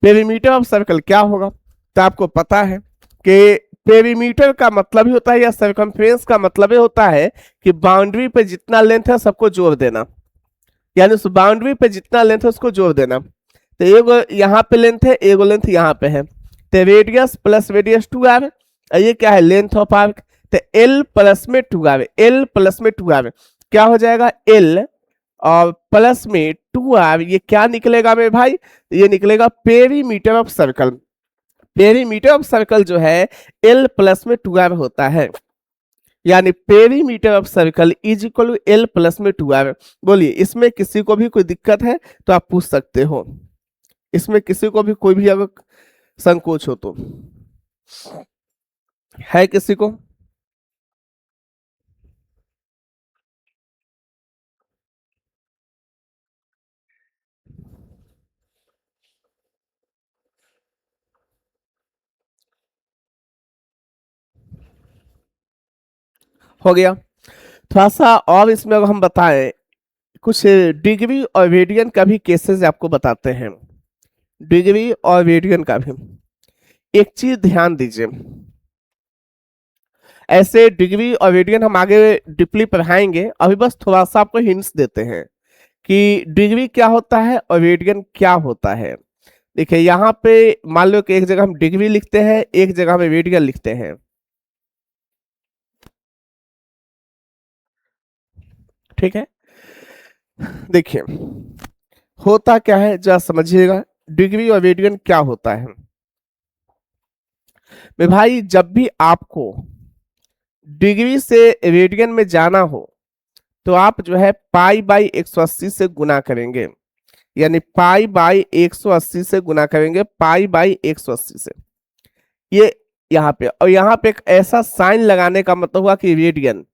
perimeter of circle क्या होगा, तो आपको पता है कि पेरीमीटर का मतलब ही होता है या सर्कमफ्रेंस का मतलब ही होता है कि बाउंड्री पे जितना लेंथ है सबको जोड़ देना, यानी उस बाउंड्री पे जितना लेंथ है उसको जोड़ देना। तो एगो यहाँ पे लेंथ है, एगो लेंथ यहाँ पे है, तो रेडियस प्लस रेडियस 2r, ये क्या है लेंथ ऑफ आर्क, तो l प्लस में 2r, l प्लस में 2r क्या हो जाएगा l और प्लस में 2r, ये क्या निकलेगा मेरे भाई, ये निकलेगा perimeter of circle. Perimeter of circle जो है l प्लस में 2r होता है, यानी perimeter of circle is equal to l plus में 2r। बोलिए, इसमें किसी को भी कोई दिक्कत है तो आप पूछ सकते हो, इसमें किसी को भी कोई भी अगर संकोच हो तो, है किसी को? हो गया। थोड़ा सा और इसमें अगर हम बताएं, कुछ डिग्री और रेडियन का भी केसेस आपको बताते हैं, डिग्री और रेडियन का भी। एक चीज ध्यान दीजिए, ऐसे डिग्री और रेडियन हम आगे डीपली पढ़ाएंगे, अभी बस थोड़ा सा आपको हिंट्स देते हैं कि डिग्री क्या होता है और रेडियन क्या होता है। देखिए यहाँ पे मान लो कि एक जगह हम डिग्री लिखते हैं, एक जगह में रेडियन लिखते हैं, ठीक है। देखिए होता क्या है जरा समझिएगा, डिग्री और रेडियन क्या होता है। मैं भाई जब भी आपको डिग्री से रेडियन में जाना हो तो आप जो है पाई बाई 180 से गुना करेंगे, यानी पाई बाई 180 से गुना करेंगे, पाई बाई 180 से, ये यहाँ पे। और यहाँ पे एक ऐसा साइन लगाने का मतलब हुआ कि रेडियन,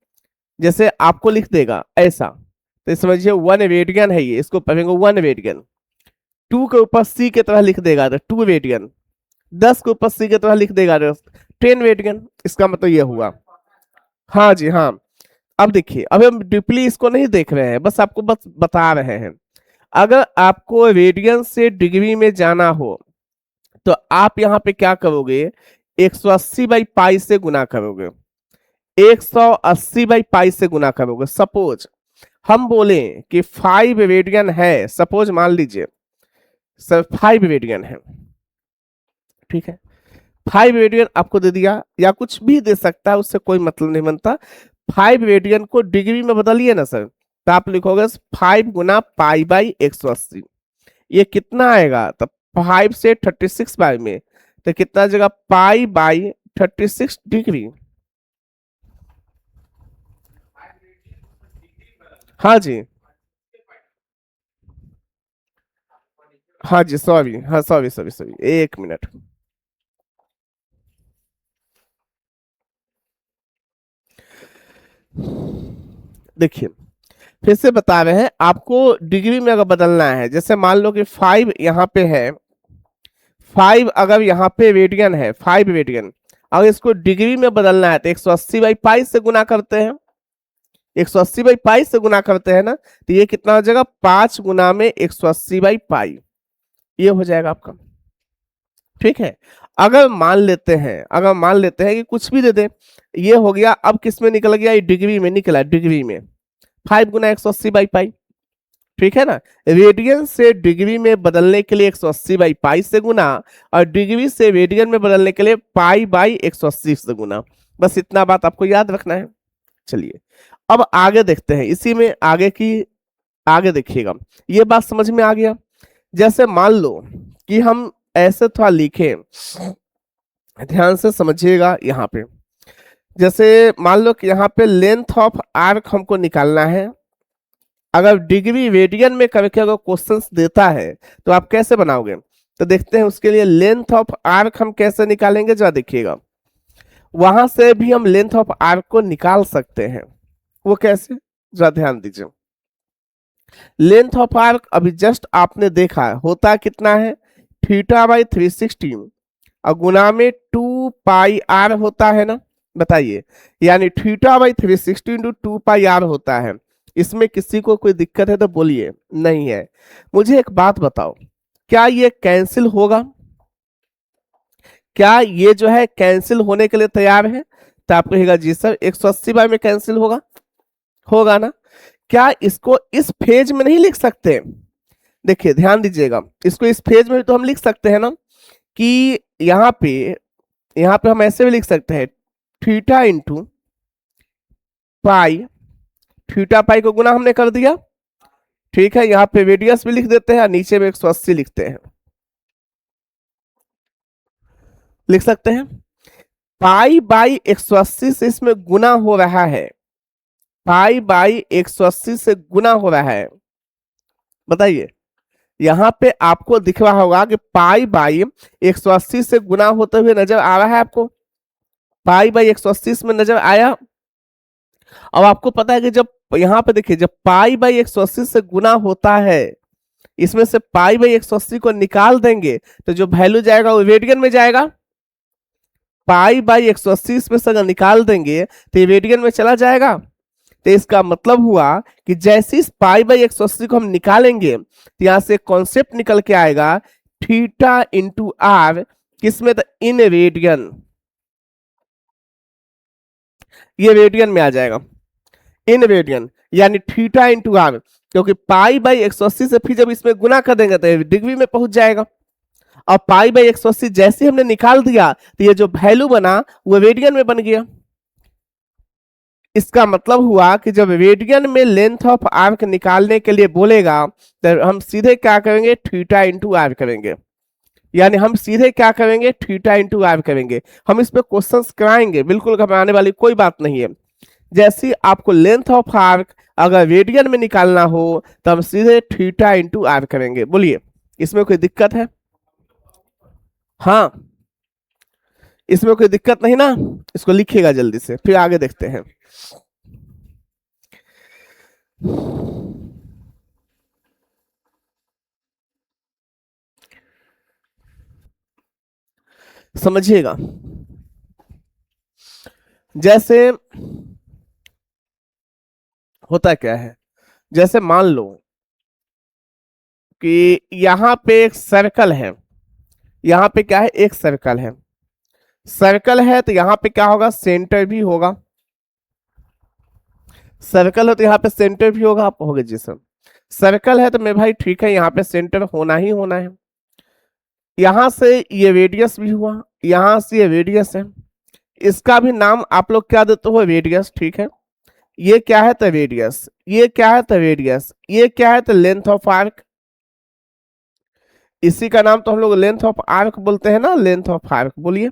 जैसे आपको लिख देगा ऐसा, तो समझिए 1 रेडियन है ये, इसको पढ़ेंगे 1 रेडियन। 2 के ऊपर सी के तरह लिख देगा तो 2 रेडियन, 10 के ऊपर सी के तरह लिख देगा तो 10 रेडियन, इसका मतलब ये हुआ। हाँ जी हाँ। अब देखिए, अब हम डीपली इसको नहीं देख रहे हैं, बस आपको बस बता रहे हैं। अगर आपको रेडियन से डिग्री में जाना हो तो आप यहाँ पे क्या करोगे, 180/पाई से गुना करोगे, 180/पाई से गुना करोगे। सपोज हम बोले कि 5 रेडियन है, सपोज मान लीजिए सर 5 रेडियन है, ठीक है। 5 रेडियन आपको दे दिया, या कुछ भी दे सकता है, उससे कोई मतलब नहीं बनता। 5 रेडियन को डिग्री में बदलिए ना सर, तो आप लिखोगे 5 गुना पाई बाई 180, ये कितना आएगा, तो 5 से 36 बाई में, तो कितना जगह पाई बाई 36 डिग्री। हाँ जी, हाँ जी, सॉरी, हाँ सॉरी सॉरी सॉरी, एक मिनट। देखिए फिर से बता रहे हैं, आपको डिग्री में अगर बदलना है, जैसे मान लो कि 5 यहाँ पे है, 5 अगर यहाँ पे रेडियन है, 5 रेडियन, अगर इसको डिग्री में बदलना है तो 180/पाई से गुना करते हैं, 180 बाई पाई से गुना करते हैं ना, तो ये कितना हो जाएगा 5 गुना में 180 बाई पाई, ये हो जाएगा आपका। ठीक है, अगर मान लेते हैं कि कुछ भी दे दे, ये हो गया। अब किस में निकल गया, ये डिग्री में निकला, डिग्री में 5 गुना 180 बाई पाई। ठीक है ना, रेडियन से डिग्री में बदलने के लिए 180 बाई पाई से गुना, और डिग्री से रेडियन में बदलने के लिए पाई बाई 180 से गुना। बस इतना बात आपको याद रखना है। चलिए अब आगे देखते हैं, इसी में आगे देखिएगा, ये बात समझ में आ गया। जैसे मान लो कि हम ऐसे थोड़ा लिखें, ध्यान से समझिएगा। यहाँ पे जैसे मान लो कि यहाँ पे लेंथ ऑफ आर्क हमको निकालना है। अगर डिग्री रेडियन में करके अगर क्वेश्चंस देता है तो आप कैसे बनाओगे, तो देखते हैं उसके लिए लेंथ ऑफ आर्क हम कैसे निकालेंगे, जरा देखिएगा। वहां से भी हम लेंथ ऑफ आर्क को निकाल सकते हैं, वो कैसे, जरा ध्यान दीजिए। लेंथ ऑफ आर्क अभी जस्ट आपने देखा होता कितना है, थीटा बाई 360 और गुना में 2 पाई आर होता है ना, बताइए। यानी theta by 360 into 2 pi r होता है। इसमें किसी को कोई दिक्कत है तो बोलिए, नहीं है। मुझे एक बात बताओ, क्या ये कैंसिल होगा, क्या ये जो है कैंसिल होने के लिए तैयार है, तो आप कहेगा जी सर 180 बार में कैंसिल होगा, होगा ना। क्या इसको इस फेज में नहीं लिख सकते, देखिए ध्यान दीजिएगा, इसको इस फेज में तो हम लिख सकते हैं ना, कि यहाँ पे हम ऐसे भी लिख सकते हैं, theta into pi, theta pi को गुना हमने कर दिया। ठीक है, यहाँ पे रेडियस भी लिख देते हैं, नीचे में 180 लिखते हैं, लिख सकते हैं। पाई बाई 180 से इसमें गुना हो रहा है, पाई बाई 180 से गुना हो रहा है। बताइए, यहां पे आपको दिख रहा होगा कि पाई बाई 180 से गुना होते हुए नजर आ रहा है आपको, पाई बाई 180 इसमें नजर आया। अब आपको पता है कि जब यहां पे देखिए, जब पाई बाई 180 से गुना होता है, इसमें से पाई बाई 180 को निकाल देंगे तो जो वैल्यू जाएगा वो रेडियन में जाएगा। पाई बाई 180 इसमें से अगर निकाल देंगे तो ये रेडियन में चला जाएगा। तो इसका मतलब हुआ कि जैसे इस पाई बाई 180 को हम निकालेंगे तो यहां से कॉन्सेप्ट निकल के आएगा, थीटा इंटू आर, किसमें, तो इन रेडियन, ये रेडियन में आ जाएगा, इन रेडियन, यानी थीटा इंटू आर। क्योंकि पाई बाई 180 से फिर जब इसमें गुना कर देंगे तो डिग्री में पहुंच जाएगा। और पाई बाई 180 जैसे हमने निकाल दिया तो ये जो वैल्यू बना वो रेडियन में बन गया। इसका मतलब हुआ कि जब रेडियन में लेंथ ऑफ आर्क निकालने के लिए बोलेगा तो हम सीधे क्या करेंगे, थीटा इंटू आर करेंगे। यानी हम सीधे क्या करेंगे, थीटा इंटू आर करेंगे। हम इस पे क्वेश्चंस कराएंगे, बिल्कुल घबराने वाली कोई बात नहीं है। जैसे आपको लेंथ ऑफ आर्क अगर रेडियन में निकालना हो तो हम सीधे थीटा इंटू आर करेंगे। बोलिए, इसमें कोई दिक्कत है, हाँ इसमें कोई दिक्कत नहीं ना। इसको लिखिएगा जल्दी से, फिर आगे देखते हैं। समझिएगा, जैसे होता क्या है, जैसे मान लो कि यहां पे एक सर्कल है, यहां पे क्या है, एक सर्कल है, सर्कल है तो यहां पे क्या होगा, सेंटर भी होगा। सर्कल है तो यहाँ पे सेंटर भी होगा, आप कहोगे जी सर सर्कल है तो मैं भाई ठीक है, यहाँ पे सेंटर होना ही होना है। यहां से ये रेडियस भी हुआ, यहां से ये रेडियस है, इसका भी नाम आप लोग क्या देते हो, रेडियस। ठीक है, ये क्या है तो रेडियस, ये क्या है तो रेडियस, ये क्या है तो लेंथ ऑफ आर्क। इसी का नाम तो हम लोग लेंथ ऑफ आर्क बोलते हैं ना, लेंथ ऑफ आर्क। बोलिए,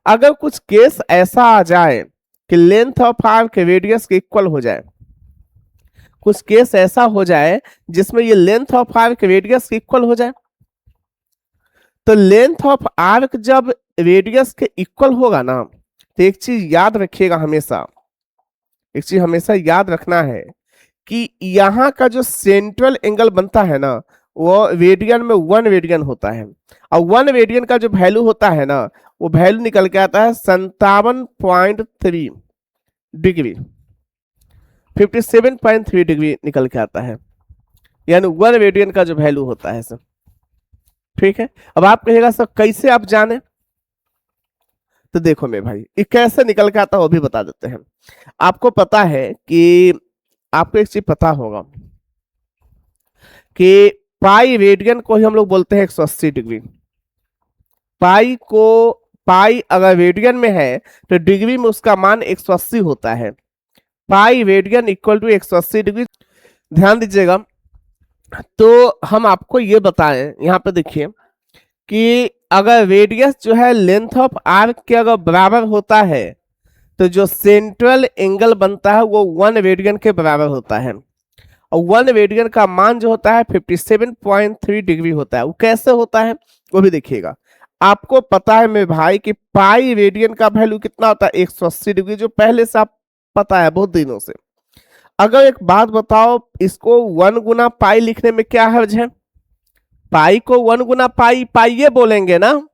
अगर कुछ केस ऐसा आ जाए कि लेंथ ऑफ आर्क रेडियस के इक्वल हो जाए, कुछ केस ऐसा हो जाए जिसमें ये लेंथ ऑफ आर्क रेडियस के इक्वल हो जाए, तो लेंथ ऑफ आर्क जब रेडियस के इक्वल होगा ना, तो एक चीज याद रखिएगा हमेशा, एक चीज हमेशा याद रखना है कि यहाँ का जो सेंट्रल एंगल बनता है ना, वो रेडियन में 1 रेडियन होता है। और 1 रेडियन का जो वैल्यू होता है ना, वो वैल्यू निकल के आता है 57.3 डिग्री। 57.3 डिग्री निकल के आता है, यानी 1 रेडियन का जो वैल्यू होता है सर। ठीक है, अब आप कहिएगा सर कैसे आप जाने, तो देखो मेरे भाई ये कैसे निकल के आता है वो भी बता देते हैं। आपको पता है कि आपको एक चीज पता होगा कि पाई रेडियन को ही हम लोग बोलते हैं 180 डिग्री। पाई अगर रेडियन में है तो डिग्री में उसका मान 180 होता है। Pi radian equal to 180 degree. ध्यान दीजिएगा, तो हम आपको ये बताएं यहाँ पे देखिए कि अगर रेडियस जो है लेंथ ऑफ आर्क के अगर बराबर होता है तो जो सेंट्रल एंगल बनता है वो 1 रेडियन के बराबर होता है, और 1 रेडियन का मान जो होता है 57.3 डिग्री होता है। वो कैसे होता है वो भी देखिएगा। आपको पता है मेरे भाई कि पाई रेडियन का वैल्यू कितना होता है 180 डिग्री, जो पहले से आप पता है बहुत दिनों से। अगर एक बात बताओ, इसको 1 गुना पाई लिखने में क्या हर्ज है? पाई को 1 गुना पाई पाइये बोलेंगे ना।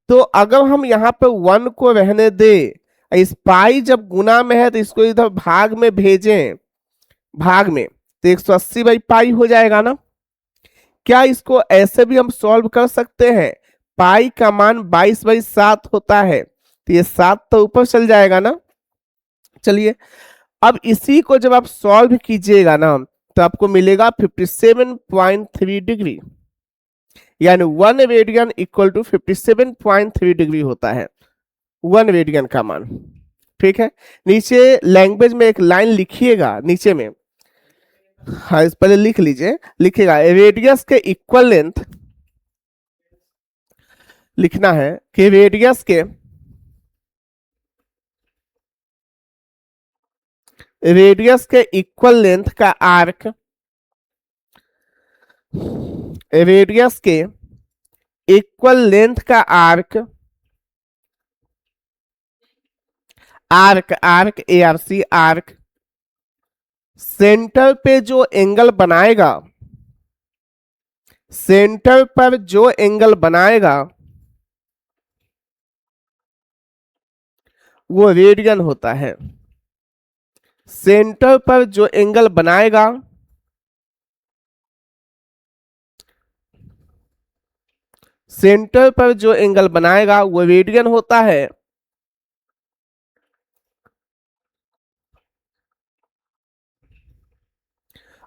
तो अगर हम यहाँ पे 1 को रहने दे, इस पाई जब गुना में है तो इसको इधर भाग में भेजें, भाग में, तो 180 बाई पाई हो जाएगा ना। क्या इसको ऐसे भी हम सॉल्व कर सकते हैं? पाई का मान 22/7 होता है, तो ये 7 तो ऊपर चल जाएगा ना। चलिए, अब इसी को जब आप सॉल्व कीजिएगा ना तो आपको मिलेगा 57.3 डिग्री, यानी 1 रेडियन इक्वल टू 57.3 डिग्री होता है 1 रेडियन का मान। ठीक है, नीचे लैंग्वेज में एक लाइन लिखिएगा नीचे में, हाँ इस पहले लिख लीजिए, लिखिएगा रेडियस के इक्वल लेंथ, लिखना है कि रेडियस के इक्वल लेंथ का आर्क, रेडियस के इक्वल लेंथ का arc, arc ARC arc, centre पे जो एंगल बनाएगा, सेंटर पर जो एंगल बनाएगा वो रेडियन होता है। सेंटर पर जो एंगल बनाएगा सेंटर पर जो एंगल बनाएगा वो रेडियन होता है।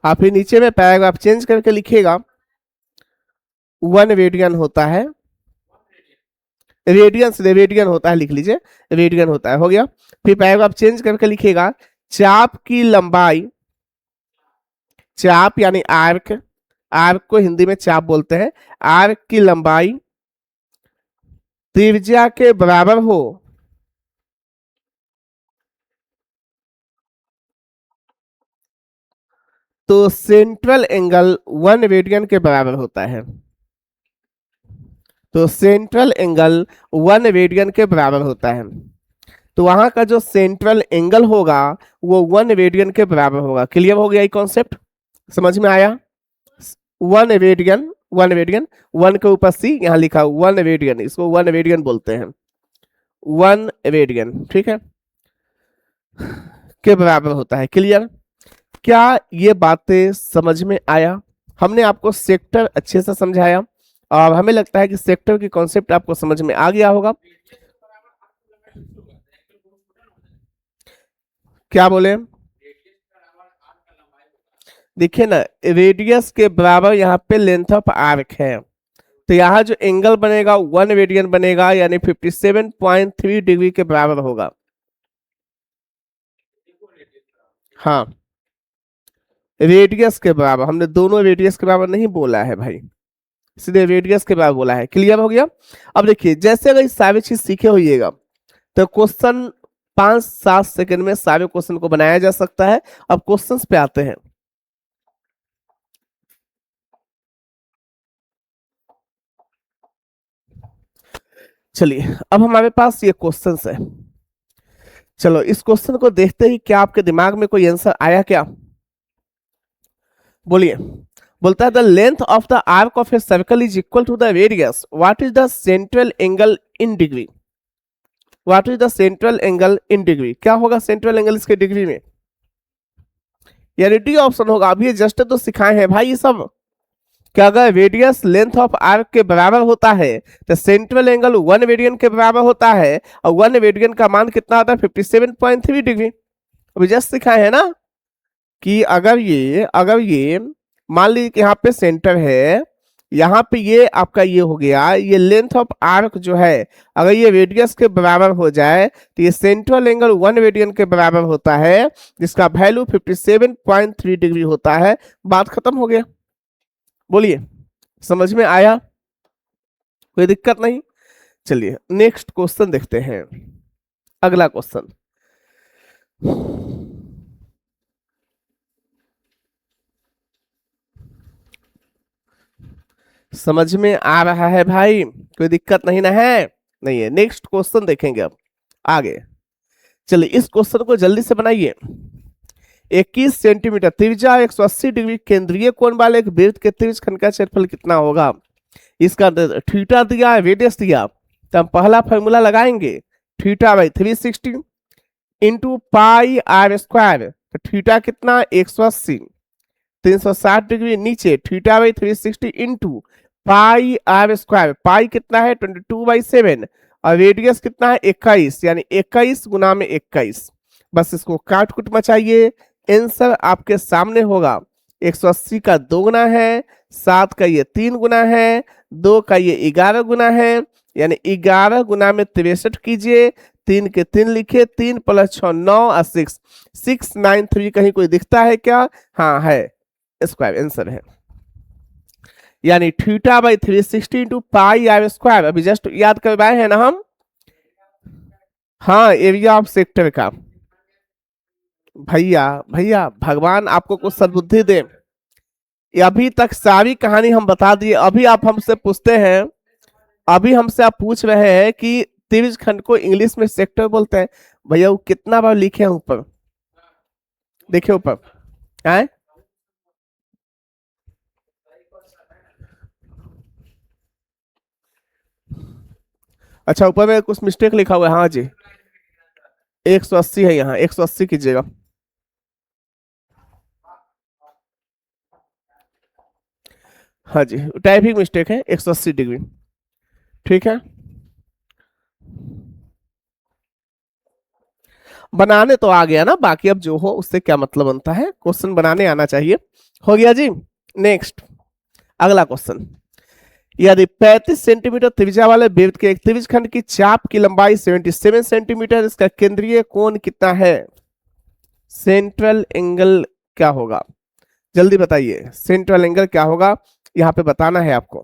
आप फिर नीचे में पैराग्राफ चेंज करके लिखिएगा 1 रेडियन होता है, रेडियन होता है, लिख लीजिए रेडियन होता है, हो गया। फिर पैराग्राफ चेंज करके लिखिएगा चाप की लंबाई, चाप यानी आर्क, आर्क को हिंदी में चाप बोलते हैं, आर्क की लंबाई त्रिज्या के बराबर हो तो सेंट्रल एंगल 1 रेडियन के बराबर होता है। तो सेंट्रल एंगल 1 रेडियन के बराबर होता है, तो वहां का जो सेंट्रल एंगल होगा वो 1 रेडियन के बराबर होगा। क्लियर हो गया ये कॉन्सेप्ट, समझ में आया? 1 रेडियन, 1 के ऊपर सी यहां लिखा 1 रेडियन, इसको 1 रेडियन बोलते हैं, 1 रेडियन, ठीक है, के बराबर होता है। क्लियर? क्या ये बातें समझ में आया? हमने आपको सेक्टर अच्छे से समझाया और हमें लगता है कि सेक्टर की कॉन्सेप्ट आपको समझ में आ गया होगा। क्या बोले? देखिए ना, रेडियस के बराबर यहाँ पे लेंथ ऑफ आर्क है, तो यहाँ जो एंगल बनेगा 1 रेडियन बनेगा, यानी 57.3 डिग्री के बराबर होगा। हाँ, रेडियस के बराबर, हमने दोनों रेडियस के बराबर नहीं बोला है भाई, सीधे रेडियस के बराबर बोला है। क्लियर हो गया? अब देखिए, जैसे अगर सारी चीज सीखे होइएगा तो क्वेश्चन 5-7 सेकंड में सारे क्वेश्चन को बनाया जा सकता है। अब क्वेश्चंस पे आते हैं। चलिए, अब हमारे पास ये क्वेश्चंस है। चलो, इस क्वेश्चन को देखते ही क्या आपके दिमाग में कोई आंसर आया क्या? बोलिए। बोलता है the length of the arc of a circle is equal to the radius, what is the central angle in degree? What is the central angle in degree? क्या होगा सेंट्रल एंगल इसके डिग्री में? यानी डी ऑप्शन होगा। अभी ये just तो सिखाए हैं भाई ये सब कि अगर रेडियस लेंथ ऑफ आर्क के बराबर होता है तो सेंट्रल एंगल 1 रेडियन के बराबर होता है, और 1 रेडियन का मान कितना आता है 57.3 डिग्री। अभी जस्ट सिखाए हैं ना कि अगर ये मान लीजिए कि यहाँ पे सेंटर है, यहाँ पे ये आपका ये हो गया, ये लेंथ ऑफ आर्क जो है अगर ये रेडियस के बराबर हो जाए तो ये सेंट्रल एंगल 1 रेडियन के बराबर होता है, जिसका वैल्यू 57.3 डिग्री होता है। बात खत्म हो गया। बोलिए समझ में आया, कोई दिक्कत नहीं। चलिए नेक्स्ट क्वेश्चन देखते हैं। अगला क्वेश्चन, समझ में आ रहा है भाई, कोई दिक्कत नहीं ना है? नहीं है। नेक्स्ट क्वेश्चन देखेंगे अब आगे। चलिए इस क्वेश्चन को जल्दी से बनाइए। 21 सेंटीमीटर त्रिज्या 180 डिग्री केंद्रीय कोण वाले एक वृत्त के त्रिज्यखंड का क्षेत्रफल कितना होगा? इसका थीटा दिया, रेडियस दिया, तो हम पहला फॉर्मूला लगाएंगे, theta by 360 into pi are square. तो थीटा कितना 180, 360 डिग्री, नीचे theta by 360 into pi are square. Pi कितना है 22/7, और रेडियस कितना है 21, यानी 21 गुना में 21। बस इसको काट कुट मचाइए, आंसर आपके सामने होगा। 180 का 2 गुना है, 7 का ये 3 गुना है, 2 का ये 11 गुना है, यानी 11 गुना में 63 कीजिए, 3 के 3 लिखे, 3 + 6 9 और 693 कहीं कोई दिखता है क्या? हाँ है, स्क्वायर आंसर है। यानी theta by 360 into pi are square. अभी जस्ट याद करवाए हैं ना हम, हाँ एरिया ऑफ सेक्टर का। भैया भैया भगवान आपको कुछ सद्बुद्धि दे। अभी तक सारी कहानी हम बता दिए, अभी आप हमसे पूछते हैं, अभी हमसे आप पूछ रहे हैं कि त्रिभुज खंड को इंग्लिश में सेक्टर बोलते हैं। भैया वो कितना बार लिखे हैं ऊपर, देखिए ऊपर है। अच्छा ऊपर में कुछ मिस्टेक लिखा हुआ है, हाँ जी 180 है, यहाँ 180 कीजिएगा। हाँ जी टाइपिंग मिस्टेक है, 180 डिग्री, ठीक है। बनाने तो आ गया ना, बाकी अब जो हो उससे क्या मतलब बनता है, क्वेश्चन बनाने आना चाहिए। हो गया जी। नेक्स्ट अगला क्वेश्चन, यदि 35 सेंटीमीटर त्रिज्या वाले वृत्त के एक त्रिभुज खंड की चाप की लंबाई 77 सेंटीमीटर, इसका केंद्रीय कोण कितना है? सेंट्रल एंगल क्या होगा? जल्दी बताइए, सेंट्रल एंगल क्या होगा, यहां पे बताना है आपको।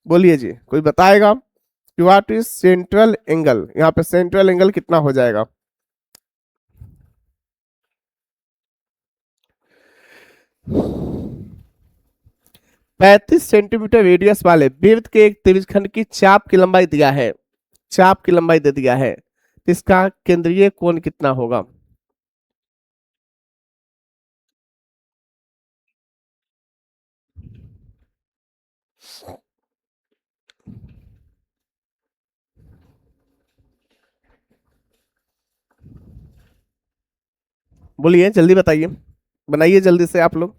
बोलिए जी, कोई बताएगा व्हाट इज सेंट्रल एंगल? यहाँ पे सेंट्रल एंगल कितना हो जाएगा? पैंतीस सेंटीमीटर रेडियस वाले वृत्त के एक त्रिभुज खंड की चाप की लंबाई दिया है, चाप की लंबाई दे दिया है, इसका केंद्रीय कोण कितना होगा? बोलिए जल्दी बताइए, बनाइए जल्दी से आप लोग।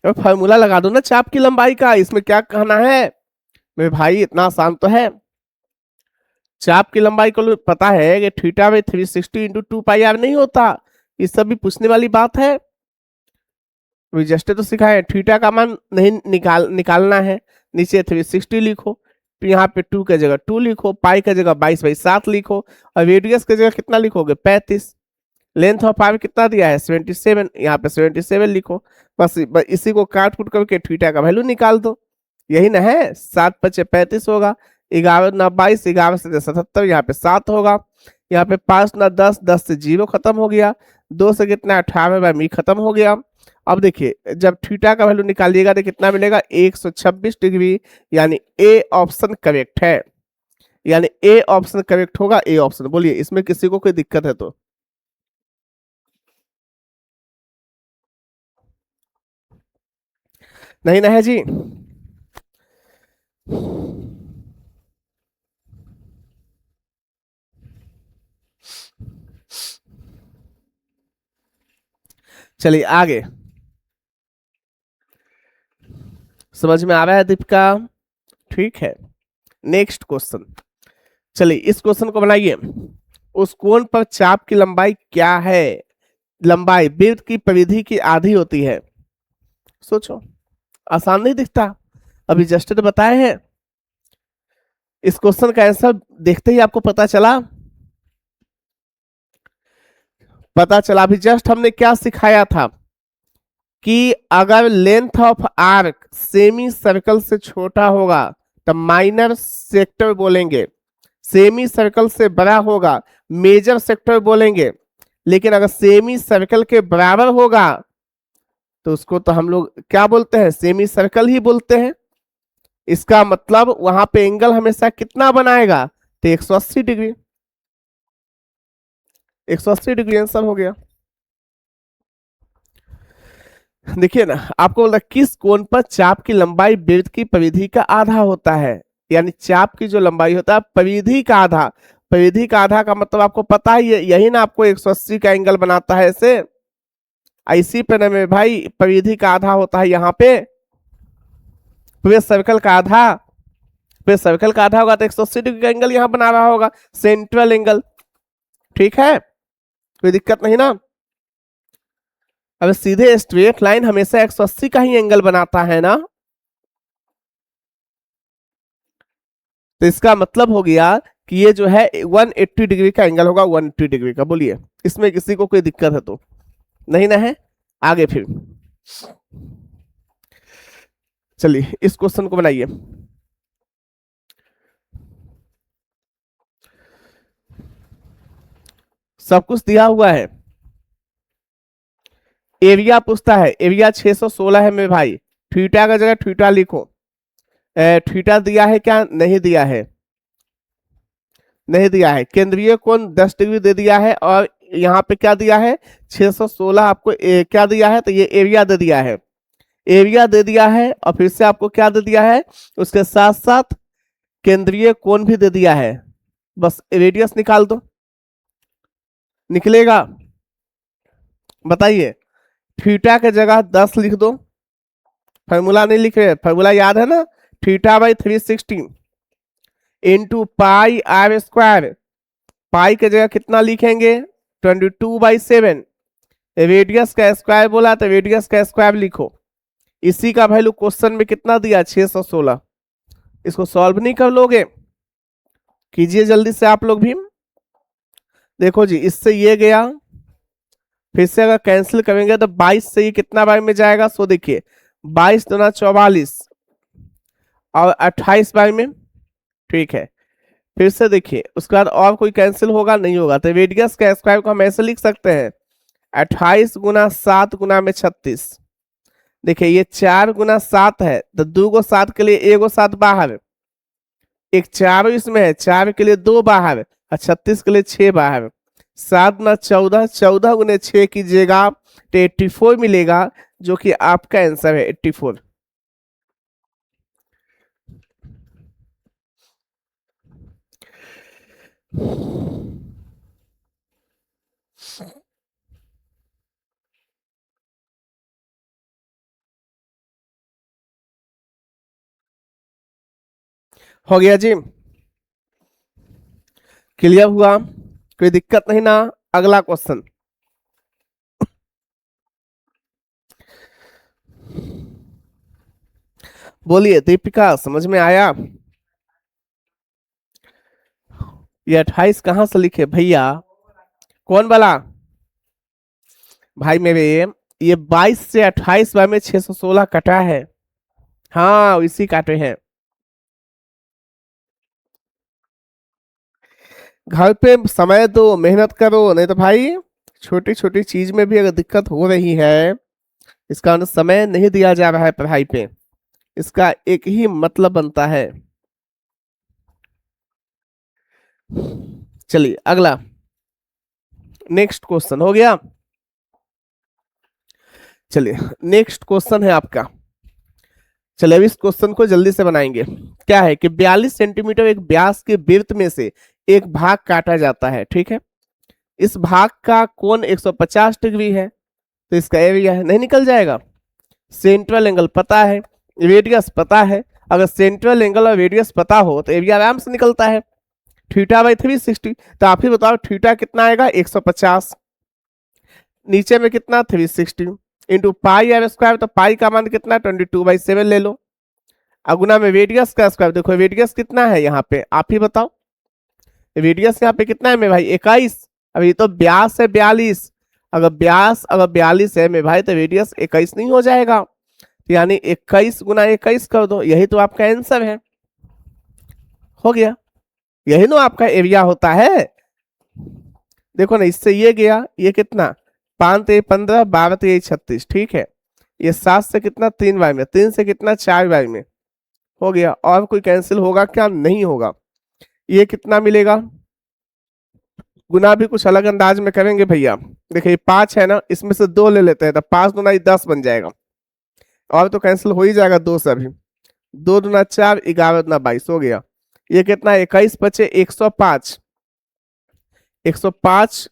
फार्मूला लगा दो ना चाप की लंबाई का, इसमें क्या कहना है मेरे भाई, इतना आसान तो है। चाप की लंबाई को पता है कि theta by 360 into 2 pi r नहीं होता, ये सब भी पूछने वाली बात है। जस्ट तो सिखाए, थीटा का मान नहीं निकालना है, नीचे 360 लिखो, तो यहाँ पे 2 की जगह 2 लिखो, पाई की जगह 22/7 लिखो, और रेडियस की जगह कितना लिखोगे 35। लेंथ ऑफ आर्क कितना दिया है 77, यहाँ पे 77 लिखो। बस इसी को काट कुट करके थीटा का वैल्यू निकाल दो, यही ना है। 7×5 = 35 होगा, 11×9 = 22, 11 से 77, यहाँ पे 7 होगा, यहाँ पे 5×9 = 10, 10 से 0 खत्म हो गया, 2 से कितना 18/मी खत्म हो गया। अब देखिए जब थीटा का वैल्यू निकालिएगा तो कितना मिलेगा 126 डिग्री, यानी ए ऑप्शन करेक्ट है। यानी ए ऑप्शन करेक्ट होगा, ए ऑप्शन। बोलिए इसमें किसी को कोई दिक्कत है तो? नहीं ना है जी? चलिए आगे, समझ में आ रहा है दीपिका? ठीक है, नेक्स्ट क्वेश्चन। चलिए इस क्वेश्चन को बनाइए। उस कोण पर चाप की लंबाई क्या है? लंबाई वृत्त की परिधि की आधी होती है। सोचो, आसान नहीं दिखता? अभी जस्ट तो बताए हैं। इस क्वेश्चन का आंसर देखते ही आपको पता चला। अभी जस्ट हमने क्या सिखाया था कि अगर length of arc semi circle से छोटा होगा तो माइनर सेक्टर बोलेंगे, सेमी सर्कल से बड़ा होगा मेजर सेक्टर बोलेंगे, लेकिन अगर सेमी सर्कल के बराबर होगा तो उसको तो हम लोग क्या बोलते हैं? सेमी सर्कल ही बोलते हैं। इसका मतलब वहां पे एंगल हमेशा कितना बनाएगा? तो 180 डिग्री। 180 डिग्री आंसर हो गया। देखिए ना, आपको बोला किस कोण पर चाप की लंबाई वृत्त की परिधि का आधा होता है। यानी चाप की जो लंबाई होता है परिधि का आधा। परिधि का आधा का मतलब आपको पता ही है, यही ना आपको 180 का एंगल बनाता है ऐसे। इसी पे ना मेरे भाई परिधि का आधा होता है यहाँ पे। पूरे सर्कल का आधा, पूरे सर्कल का आधा होगा तो 180 डिग्री का एंगल यहाँ बना रहा होगा, सेंट्रल एंगल। ठीक है, कोई दिक्कत नहीं ना? अब सीधे स्ट्रेट लाइन हमेशा 180 का ही एंगल बनाता है ना, तो इसका मतलब हो गया कि ये जो है 180 डिग्री का एंगल होगा, 180 डिग्री का। बोलिए इसमें किसी को कोई दिक्कत है तो? नहीं ना है? आगे फिर चलिए इस क्वेश्चन को बनाइए। सब कुछ दिया हुआ है। एरिया पूछता है, एरिया 616 है मेरे भाई। थीटा का जगह थीटा लिखो। थीटा दिया है क्या? नहीं दिया है, नहीं दिया है। केंद्रीय कोण 10 डिग्री दे दिया है, और यहाँ पे क्या दिया है? 616 आपको क्या दिया है? तो ये एरिया दे दिया है, एरिया दे दिया है। और फिर से आपको क्या दे दिया है? उसके साथ साथ केंद्रीय कोण भी दे दिया है। बस रेडियस निकाल दो, निकलेगा। बताइए, थीटा के जगह 10 लिख दो। फॉर्मूला नहीं लिख रहे? फॉर्मूला याद है ना? Theta by 360 into pi are square. Pi के जगह कितना लिखेंगे? 22/7। रेडियस का स्क्वायर बोला तो रेडियस का स्क्वायर लिखो। इसी का वैल्यू क्वेश्चन में कितना दिया? 616। इसको सॉल्व नहीं कर लोगे? कीजिए जल्दी से आप लोग भी। देखो जी, इससे ये गया, फिर से अगर कैंसिल करेंगे तो 22 से ये कितना बार में जाएगा? सो देखिए, 22 दूना 44 और 28 बार में। ठीक है, फिर से देखिए, उसके बाद और कोई कैंसिल होगा? नहीं होगा। तो रेडियस का स्क्वायर को हम ऐसे लिख सकते हैं, 28 गुना 7 गुना में 36। देखिए ये 4 गुना 7 है, तो 2 गो 7 के लिए 1 गो 7 बाहर, एक 4 इसमें है, 4 के लिए 2 बाहर और 36 के लिए 6 बाहर। 7 ना 14, 14 गुने 6 कीजिएगा तो 84 मिलेगा, जो कि आपका आंसर है 84। हो गया जी? क्लियर हुआ? कोई दिक्कत नहीं ना? अगला क्वेश्चन। बोलिए दीपिका, समझ में आया? ये 28 कहां से लिखे भैया? कौन वाला? भाई मेरे, ये 22 से 28 बार में 616 कटा है। हाँ, इसी काटे हैं। घर पे समय दो, मेहनत करो, नहीं तो भाई छोटी छोटी चीज में भी अगर दिक्कत हो रही है, इसका मतलब समय नहीं दिया जा रहा है पढ़ाई पे। इसका एक ही मतलब बनता है, चलिए अगला नेक्स्ट क्वेश्चन हो गया। चलिए नेक्स्ट क्वेश्चन है आपका। चलिए अब इस क्वेश्चन को जल्दी से बनाएंगे। क्या है कि 42 सेंटीमीटर एक व्यास के वृत्त में से एक भाग काटा जाता है, ठीक है। इस भाग का कोण 150 डिग्री है, तो इसका एरिया है, नहीं निकल जाएगा। सेंट्रल एंगल पता है, रेडियस पता है। अगर सेंट्रल एंगल और रेडियस पता हो तो एरिया आराम से निकलता है। थीटा बाई 360, तो आप ही बताओ थीटा कितना आएगा 150, नीचे में कितना 360 इंटू पाई आर स्क्वायर, तो पाई का मान कितना 22/7 ले लो। अगुना में रेडियस का स्क्वायर, देखो रेडियस कितना है यहाँ पे आप ही बताओ। रेडियस यहाँ पे कितना है मेरे भाई 21। अब ये तो व्यास है 42, अगर व्यास अगर 42 है मेरे भाई तो रेडियस 21 नहीं हो जाएगा। यानी 21 गुना 21 कर दो, यही तो आपका आंसर है। हो गया, यही ना आपका एरिया होता है। देखो ना, इससे ये गया, ये कितना 5 ते 15 12 ते 36, ठीक है। ये 7 से कितना 3 बार में, 3 से कितना 4 बार में। हो गया, और कोई कैंसिल होगा क्या? नहीं होगा। ये कितना मिलेगा? गुना भी कुछ अलग अंदाज में करेंगे भैया। देखिए 5 है ना, इसमें से 2 ले लेते हैं तो 5 दूना 10 बन जाएगा, और तो कैंसिल हो ही जाएगा 2 से अभी। 2 दूना 4, 11 दूना 22 हो गया। ये कितना 21 बचे 105, 105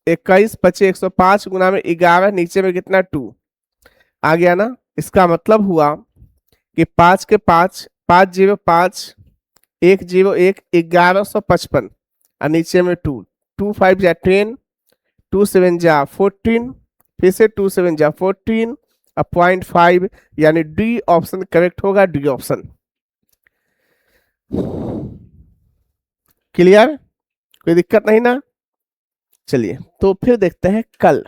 21 बचे 105 गुना में 11, नीचे में कितना 2 आ गया ना। इसका मतलब हुआ कि 5 के 5 5 0 5 1 0 1 1155, और नीचे में 2 2 5 जा 10 2 7 जा 14, फिर से 2 7 जा 14 और 0.5, यानी डी ऑप्शन करेक्ट होगा, डी ऑप्शन। क्लियर? कोई दिक्कत नहीं ना? चलिए तो फिर देखते हैं कल।